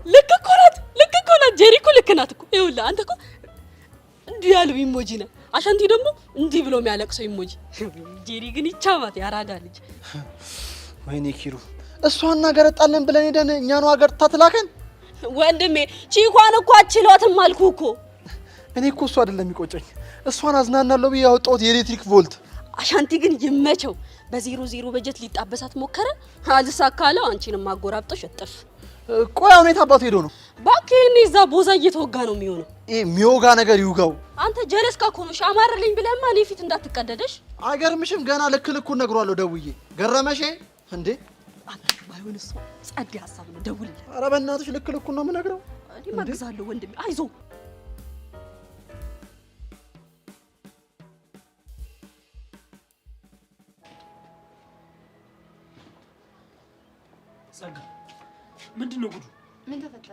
[SPEAKER 13] ልክ እኮ ናት ጄሪ እኮ ልክ ናት እኮ። ይኸውልህ አንተ እኮ እንዲህ ያለው ኢሞጂ ነህ፣ አሻንቲ ደግሞ እንዲህ ብሎ የሚያለቅሰው ኢሞጂ። ጄሪ ግን ይቻማት ያራዳ ልጅ።
[SPEAKER 4] ወይኔ ኪሩ፣ እሷን አገረጣለን ብለን ሄደን እኛኑ አገርታ ትላከን።
[SPEAKER 13] ወንድሜ ቺኳን እኮ አችሏትም አልኩህ እኮ።
[SPEAKER 4] እኔ እኮ እሷ አይደለም የሚቆጨኝ፣ እሷን አዝናናለሁ ብዬ ያወጣሁት የኤሌክትሪክ ቮልት።
[SPEAKER 13] አሻንቲ ግን ይመቸው። በ00 በጀት ሊጣበሳት ሞከረ፣ አልሳካለው። አንቺንም ማጎራብጦሽ እጥፍ።
[SPEAKER 4] ቆይ አሁን የት አባቱ ሄዶ ነው?
[SPEAKER 13] እባክህ እኔ እዛ ቦዛ እየተወጋ ነው የሚሆነው።
[SPEAKER 4] ይሄ ሚዮጋ ነገር ይውጋው።
[SPEAKER 13] አንተ ጀለስካ እኮ ነው ሻማርልኝ ብለህማ እኔ ፊት እንዳትቀደደሽ።
[SPEAKER 4] አይገርምሽም? ገና ልኩን ነግሯለሁ ደውዬ። ገረመሽ እንዴ?
[SPEAKER 13] ባይሆን እሱ ጸድ ሀሳብ ነው፣ ደውልልኝ።
[SPEAKER 4] ኧረ በእናትሽ ልኩን ነው የምነግረው።
[SPEAKER 13] እኔ ማግዛለሁ ወንድሜ፣ አይዞ።
[SPEAKER 14] ጸጋ ምንድነው ጉዱ?
[SPEAKER 15] ምን ተፈጠረ?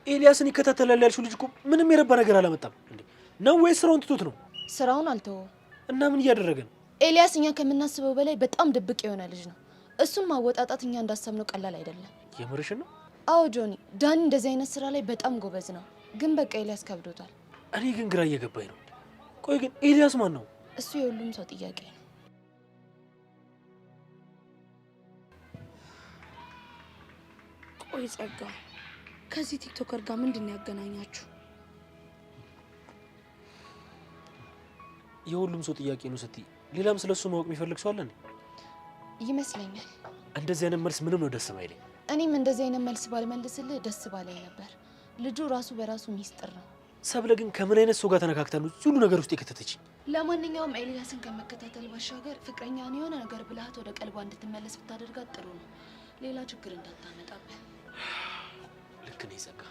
[SPEAKER 14] ኤልያስን ይከታተላል ያልሽው ልጅ እኮ ምንም የረባ ነገር አላመጣም እንዴ? ነው ወይስ ስራውን ትቶት ነው?
[SPEAKER 2] ስራውን አልተወው።
[SPEAKER 14] እና ምን እያደረገ ነው?
[SPEAKER 2] ኤልያስ እኛ ከምናስበው በላይ በጣም ድብቅ የሆነ ልጅ ነው። እሱም ማወጣጣት እኛ እንዳሰብነው ቀላል አይደለም።
[SPEAKER 14] የምርሽን ነው?
[SPEAKER 2] አዎ ጆኒ፣ ዳኒ እንደዚህ አይነት ስራ ላይ በጣም ጎበዝ ነው። ግን በቃ ኤልያስ ከብዶታል።
[SPEAKER 14] እኔ ግን ግራ እየገባኝ ነው። ቆይ ግን ኤልያስ ማን ነው?
[SPEAKER 2] እሱ የሁሉም ሰው ጥያቄ ነው።
[SPEAKER 13] ቆይ ጸጋ፣ ከዚህ ቲክቶከር ጋር ምንድን ነው ያገናኛችሁ?
[SPEAKER 14] የሁሉም ሰው ጥያቄ ነው ስትይ፣ ሌላም ስለሱ ማወቅ የሚፈልግ ሰው አለ እንዴ?
[SPEAKER 2] ይመስለኛል።
[SPEAKER 14] እንደዚህ አይነት መልስ ምንም ነው ደስ የማይለኝ።
[SPEAKER 2] እኔም እንደዚህ አይነት መልስ ባልመልስልህ ደስ ባለኝ ነበር። ልጁ ራሱ በራሱ ሚስጥር ነው።
[SPEAKER 14] ሰብለ ግን ከምን አይነት ሰው ጋር ተነካክታ ነው ሁሉ ነገር ውስጥ የከተተች?
[SPEAKER 2] ለማንኛውም ኤልያስን ከመከታተል ባሻገር ፍቅረኛን የሆነ ነገር ብልሃት ወደ ቀልቧ እንድትመለስ ብታደርጋት ጥሩ ነው። ሌላ ችግር እንዳታመጣብህ።
[SPEAKER 14] ልክ ነህ ጸጋ።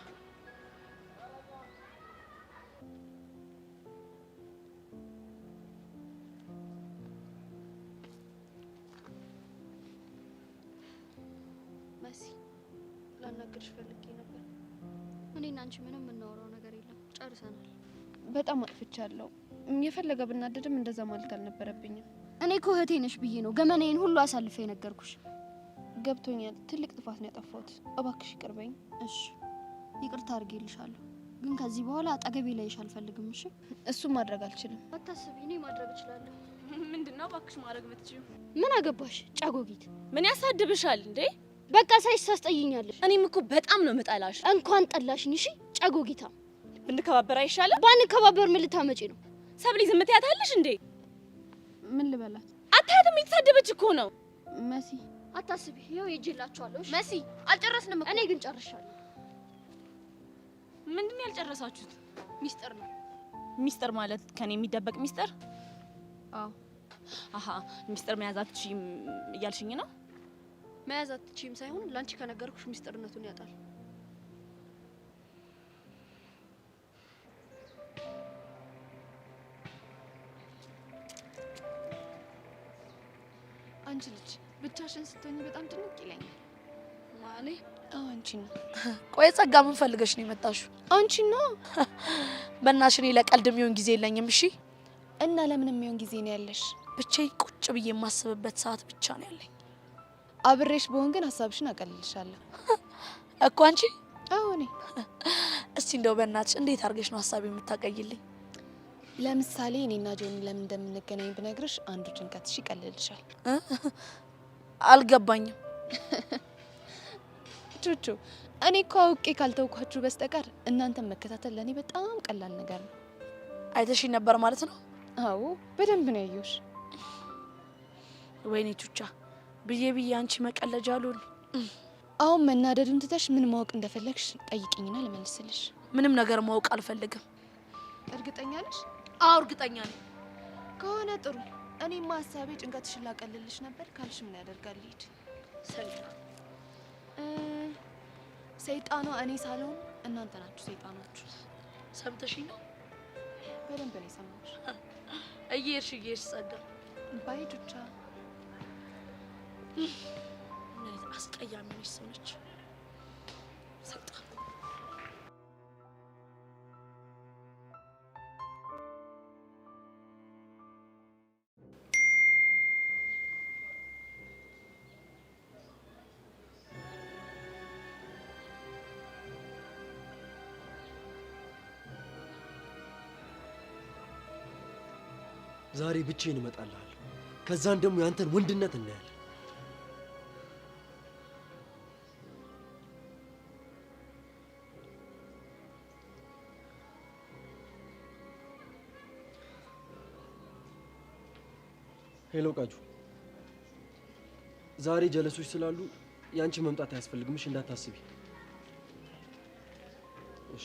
[SPEAKER 11] መሲ ላናግርሽ ፈልጌ ነበር። እኔና አንቺ ምንም የምናወራው ነገር የለም፣ ጨርሰናል።
[SPEAKER 15] በጣም አጥፍቻለሁ። የፈለገ ብናደድም እንደዛ ማለት አልነበረብኝም።
[SPEAKER 11] እኔ እኮ እህቴ ነሽ ብዬ ነው ገመናዬን ሁሉ አሳልፌ ነገርኩሽ።
[SPEAKER 15] ገብቶኛል። ትልቅ ጥፋት ነው ያጠፋሁት። እባክሽ ይቅር በይኝ።
[SPEAKER 11] እሺ ይቅርታ አድርጌልሻለሁ፣ ግን ከዚህ በኋላ አጠገቤ ላይሽ አልፈልግም። እሺ
[SPEAKER 15] እሱም ማድረግ አልችልም።
[SPEAKER 11] አታስቢ፣ እኔ ማድረግ እችላለሁ።
[SPEAKER 12] ምንድነው እባክሽ ማድረግ የምትችይው?
[SPEAKER 11] ምን አገባሽ ጫጎጊት?
[SPEAKER 12] ምን ያሳድብሻል እንዴ?
[SPEAKER 11] በቃ ሳይሽ ታስጠይኛለሽ።
[SPEAKER 12] እኔም እኮ በጣም ነው የምጠላሽ።
[SPEAKER 11] እንኳን ጠላሽኝ። እሺ ጫጎጊታ፣
[SPEAKER 12] ብንከባበር አይሻልም?
[SPEAKER 11] ባንከባበር ምን ልታመጪ ነው?
[SPEAKER 12] ሰብሊ ዝም ትያታለሽ እንዴ?
[SPEAKER 15] ምን ልበላት?
[SPEAKER 12] አታያትም? የተሳደበች እኮ ነው።
[SPEAKER 15] መሲ
[SPEAKER 11] አታስቢ፣ ይኸው ይዤላችኋለሁ። እሺ
[SPEAKER 15] መሲ
[SPEAKER 11] አልጨረስንም። እኔ ግን ጨርሻለሁ።
[SPEAKER 12] ምንድን ነው ያልጨረሳችሁት?
[SPEAKER 11] ሚስጥር ነው።
[SPEAKER 12] ሚስጥር ማለት ከኔ የሚደበቅ ሚስጥር?
[SPEAKER 11] አዎ።
[SPEAKER 12] አሃ ሚስጥር መያዝ አትችይም እያልሽኝ ነው?
[SPEAKER 11] መያዝ አትችይም ሳይሆን ላንቺ ከነገርኩሽ ሚስጥርነቱን ያጣል።
[SPEAKER 2] አንቺ ልጅ ብቻሽን ስትሆኚ በጣም ጭንቅ ይለኛል።
[SPEAKER 13] ማኔ
[SPEAKER 2] አንቺ ነው።
[SPEAKER 13] ቆይ ጸጋ ምን ፈልገሽ ነው የመጣሽው?
[SPEAKER 2] አንቺ ነው።
[SPEAKER 13] በእናትሽ እኔ ለቀልድ የሚሆን ጊዜ የለኝም። እሺ
[SPEAKER 2] እና ለምን የሚሆን ጊዜ ነው ያለሽ?
[SPEAKER 13] ብቻዬን ቁጭ ብዬ የማስብበት ሰዓት ብቻ ነው ያለኝ።
[SPEAKER 2] አብሬሽ በሆን ግን ሀሳብሽን አቀልልሻለሁ
[SPEAKER 13] እኮ አንቺ።
[SPEAKER 2] አዎ እኔ።
[SPEAKER 13] እስቲ እንደው በእናትሽ እንዴት አድርገሽ ነው ሀሳብ የምታቀይልኝ?
[SPEAKER 2] ለምሳሌ እኔና ጆኒ ለምን እንደምንገናኝ ብነግርሽ አንዱ ጭንቀትሽ ይቀልልሻል።
[SPEAKER 13] አልገባኝም።
[SPEAKER 2] ቹቹ እኔ እኮ አውቄ ካልተውኳችሁ በስተቀር እናንተን መከታተል ለኔ በጣም ቀላል ነገር ነው።
[SPEAKER 13] አይተሽኝ ነበር ማለት ነው?
[SPEAKER 2] አዎ በደንብ ነው ያየሁሽ።
[SPEAKER 13] ወይኔ ቹቻ ብዬ አንቺ መቀለጃ አሉን።
[SPEAKER 2] አሁን መናደዱን ትተሽ ምን ማወቅ እንደፈለግሽ ጠይቂኝና ልመልስልሽ።
[SPEAKER 13] ምንም ነገር ማወቅ አልፈልግም።
[SPEAKER 2] እርግጠኛ ነሽ?
[SPEAKER 13] አዎ እርግጠኛ ነኝ።
[SPEAKER 2] ከሆነ ጥሩ። እኔማ ሀሳቤ ጭንቀትሽን ላቀልልሽ ነበር ካልሽ ምን ያደርጋል ልሂድ። ሰይጣኗ እኔ ሳልሆን እናንተ ናችሁ ሰይጣኖቹ።
[SPEAKER 13] ሰምተሽኝ ነው?
[SPEAKER 2] በደንብ ነው የሰማሁሽ።
[SPEAKER 13] እየሄድሽ ጸጋ
[SPEAKER 2] ባይ ዱቻ።
[SPEAKER 13] ምን አስቀያሚ ነሽ ሰው ነች ሰይጣን።
[SPEAKER 14] ዛሬ ብቻዬን እመጣልሃለሁ። ከዛን ደግሞ ያንተን ወንድነት እናያለን። ሄሎ ቃጁ፣ ዛሬ ጀለሶች ስላሉ ያንቺ መምጣት አያስፈልግም። እሺ እንዳታስቢ። እሺ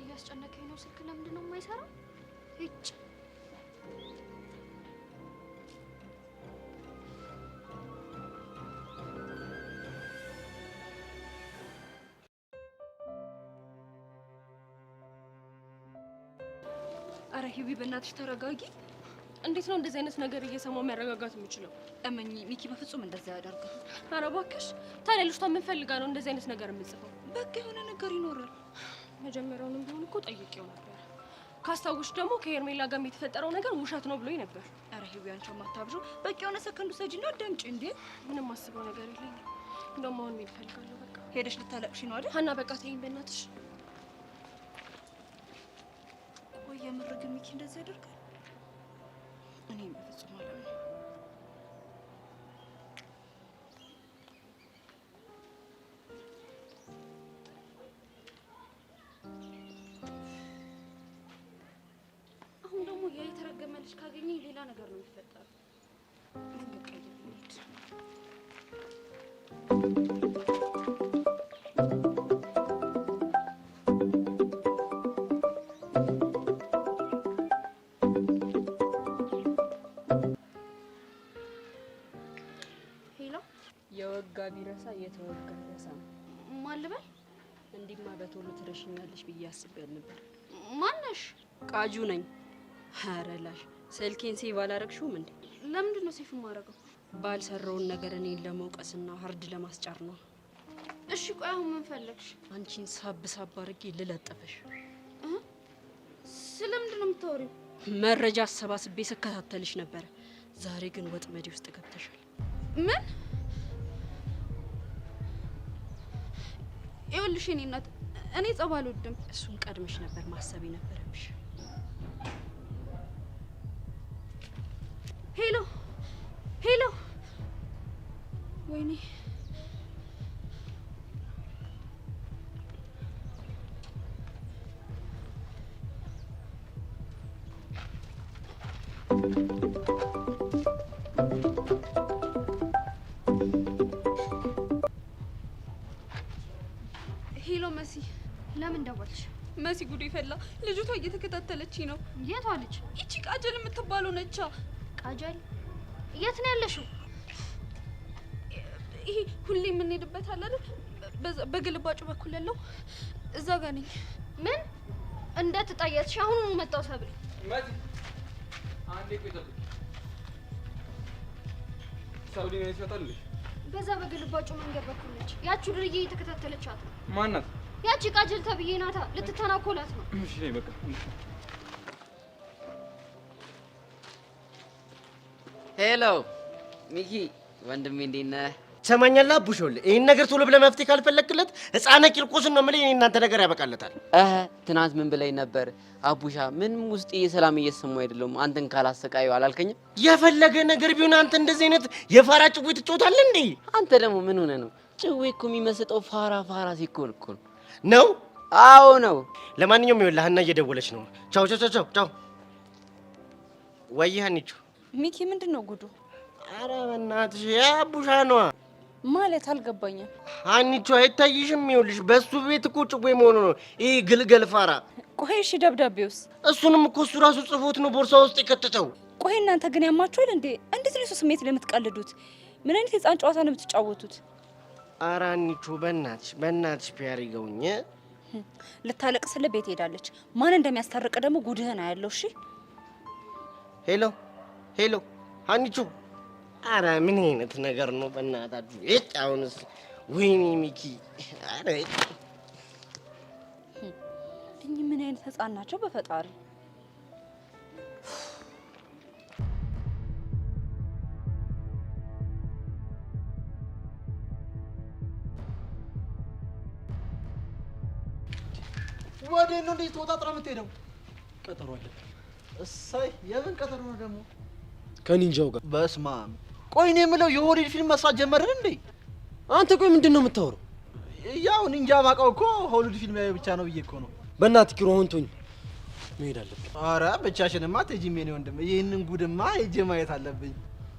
[SPEAKER 11] እያስጨነቀኝ ነው። ስልክ ለምንድን ነው የማይሰራው? እጭ
[SPEAKER 15] አረ ሂዊ በእናትሽ ተረጋጊ። እንዴት ነው እንደዚህ አይነት ነገር እየሰማው የሚያረጋጋት የሚችለው?
[SPEAKER 8] እመኚ ሚኪ በፍጹም እንደዛ ያደርጋል።
[SPEAKER 15] አረ እባክሽ ታዲያ ልጅቷ ምን ፈልጋ ነው እንደዚህ አይነት ነገር የምጽፈው?
[SPEAKER 8] በቃ የሆነ ነገር ይኖራል።
[SPEAKER 15] መጀመሪያውንም ቢሆን እኮ ጠይቄው ነበር። ካስታውሽ ደግሞ ከሄርሜላ ጋር የተፈጠረው ነገር ውሸት ነው ብሎኝ ነበር።
[SPEAKER 8] አረ ሂዊ አንቺ ማታብዡ። በቃ የሆነ ሰከንዱ ሰጂና አዳምጪ እንዴ።
[SPEAKER 15] ምንም አስበው ነገር የለኝም። እንደውም አሁን መሄድ እፈልጋለሁ። በቃ
[SPEAKER 8] ሄደሽ ልታለቅሽ ነው አይደል?
[SPEAKER 15] ሀና በቃ ተይኝ በእናትሽ።
[SPEAKER 8] ወይ የምር ግን ሚኪ እንደዚህ ያደርጋል? እኔ በፍጹም አላምንም።
[SPEAKER 11] አሁን ደግሞ ያ የተረገመ ልጅ ካገኘኝ ሌላ ነገር ነው የሚፈጠረው።
[SPEAKER 8] መንገድ ቀይር እንሂድ።
[SPEAKER 13] የወጋ ቢረሳ የተወጋ ይረሳ ነው።
[SPEAKER 11] ማን ልበል?
[SPEAKER 13] እንዲማ በቶሎ ትረሽኛለሽ ብዬ አስቤ ነበር።
[SPEAKER 11] ማነሽ?
[SPEAKER 13] ቃጁ ነኝ። ሀረላሽ ስልኬን ሴቭ አላረግሽውም እንዴ?
[SPEAKER 11] ለምንድን ነው ሴፍ የማደርገው?
[SPEAKER 13] ባልሰራውን ነገር እኔን ለመውቀስና ሀርድ ለማስጫር ነው።
[SPEAKER 11] እሺ ቆይ አሁን ምን ፈለግሽ?
[SPEAKER 13] አንቺን ሳብ ሳብ አድርጌ ልለጥፍሽ።
[SPEAKER 11] ስለምንድን ነው የምታወሪው?
[SPEAKER 13] መረጃ አሰባስቤ ስከታተልሽ ነበረ። ዛሬ ግን ወጥመዴ ውስጥ ገብተሻል።
[SPEAKER 11] ምን? ይኸውልሽ የኔ እናት
[SPEAKER 8] እኔ ጸብ አልወድም። እሱን ቀድመሽ ነበር ማሰብ የነበረብሽ። ሄሎ ሄሎ፣ ወይኔ ሄሎ መሲ፣
[SPEAKER 11] ለምን ደወልሽ?
[SPEAKER 8] መሲ ጉድ ይፈላ። ልጅቷ እየተከታተለችኝ ነው።
[SPEAKER 11] የቷ ልጅ?
[SPEAKER 8] ይቺ ቃጀል የምትባለው ነቻ።
[SPEAKER 11] ቃጀል? የት ነው ያለሽው?
[SPEAKER 8] ይሄ ሁሌ የምንሄድበት አለ አይደል? በግልባጩ በኩል ያለው እዛ ጋር ነኝ።
[SPEAKER 11] ምን እንደተጣያትሽ? አሁን መጣው ሰብሪ።
[SPEAKER 3] መሲ አንዴ ቆይ ጠብቂ። ሰብሪ ነው ይፈታል።
[SPEAKER 11] በዛ በግልባጩ መንገድ በኩል ነች። ያቺ ድርዬ እየተከታተለቻት ነው።
[SPEAKER 3] ማናት?
[SPEAKER 11] ያቺ ቃጀል ተብዬ ናታ። ልትተናኮላት ነው።
[SPEAKER 3] እሺ ነይ በቃ።
[SPEAKER 17] ሄሎ ሚኪ ወንድሜ እንዴት ነህ?
[SPEAKER 14] ትሰማኛለህ አቡሾል? ይህን ነገር ቶሎ ብለህ መፍትሄ ካልፈለግለት ሕፃነ ቂርቆስን ነው የምልህ። እናንተ ነገር ያበቃለታል።
[SPEAKER 17] ትናንት ምን ብለኝ ነበር አቡሻ? ምንም ውስጤ ሰላም እየተሰማው አይደለም አንተን ካላሰቃዩ አላልከኝም?
[SPEAKER 14] የፈለገ ነገር ቢሆን አንተ እንደዚህ አይነት የፋራ ጭዌ ትጫወታለህ እንዴ?
[SPEAKER 17] አንተ ደግሞ ምን ሆነ ነው? ጭዌ እኮ የሚመስጠው ፋራ ሲኮን እኮ
[SPEAKER 14] ነው።
[SPEAKER 17] አዎ ነው።
[SPEAKER 14] ለማንኛውም ይኸውልህ ሀና እየደወለች ነው። ቻው ቻው ቻው ቻው። ወይ ሀኒቹ።
[SPEAKER 12] ሚኪ ምንድን ነው ጉዱ?
[SPEAKER 14] ኧረ በእናትሽ የአቡሻ ነዋ።
[SPEAKER 12] ማለት አልገባኝም።
[SPEAKER 14] ሀኒቹ አይታይሽም? ይኸውልሽ በሱ ቤት እኮ ጭዌ መሆኑ ነው። ይህ ግልገል ፋራ።
[SPEAKER 12] ቆይ እሺ ደብዳቤውስ?
[SPEAKER 14] እሱንም እኮ እሱ ራሱ ጽፎት ነው ቦርሳ ውስጥ የከተተው።
[SPEAKER 12] ቆይ እናንተ ግን ያማችኋል እንዴ? እንዴት ነው ስሜት ለምትቀልዱት? ምን አይነት የህፃን ጨዋታ ነው የምትጫወቱት?
[SPEAKER 14] ኧረ ሀኒቹ በእናትሽ ፒያር ይገውኝ።
[SPEAKER 12] ልታለቅስልህ ቤት ሄዳለች። ማን እንደሚያስታርቅ ደግሞ ጉድህን አያለው። እሺ
[SPEAKER 14] ሄሎ ሀኒቹ። ኧረ ምን አይነት ነገር ነው በእናታችሁ? እጭ አሁንስ ወይኔ ሚኪ። ኧረ
[SPEAKER 12] እኚህ ምን አይነት ህፃን ናቸው በፈጣሪ።
[SPEAKER 4] ወዴት ነው እንዴ ተወጣጥራ የምትሄደው?
[SPEAKER 14] ቀጠሮ አለብን።
[SPEAKER 4] እሰይ፣ የምን ቀጠሮ ነው ደግሞ?
[SPEAKER 14] ከኒንጃው ጋር።
[SPEAKER 4] በስመ አብ። ቆይ እኔ የምለው የሆሊውድ ፊልም መስራት ጀመርን እንዴ?
[SPEAKER 14] አንተ ቆይ ምንድን ነው የምታወራው?
[SPEAKER 4] ያው ኒንጃ ማውቀው እኮ ሆሊውድ ፊልም ያዩ ብቻ ነው ብዬ እኮ ነው።
[SPEAKER 14] በእናትህ ኪሮ አሁን ተውኝ፣ መሄድ አለብኝ።
[SPEAKER 4] ኧረ ብቻሽንማ አትሄጂም የኔ ወንድም። ይህንን ጉድማ ሄጄ ማየት አለብኝ።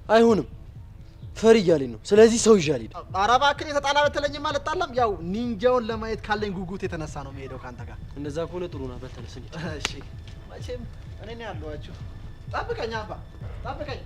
[SPEAKER 14] አይሆንም፣ ፈሪ እያለኝ ነው። ስለዚህ ሰው ይዤ አልሄድም።
[SPEAKER 4] ኧረ እባክህ የተጣላ በተለኝማ አልጣላም። ያው ኒንጃውን ለማየት ካለኝ ጉጉት የተነሳ ነው የምሄደው ካንተ ጋር።
[SPEAKER 14] እንደዛ ከሆነ ጥሩ ነው። በተነስ እንሂድ።
[SPEAKER 4] እሺ መቼም እኔ ነው ያለኋችሁ። ጠብቀኝ አባ ጠብቀኝ።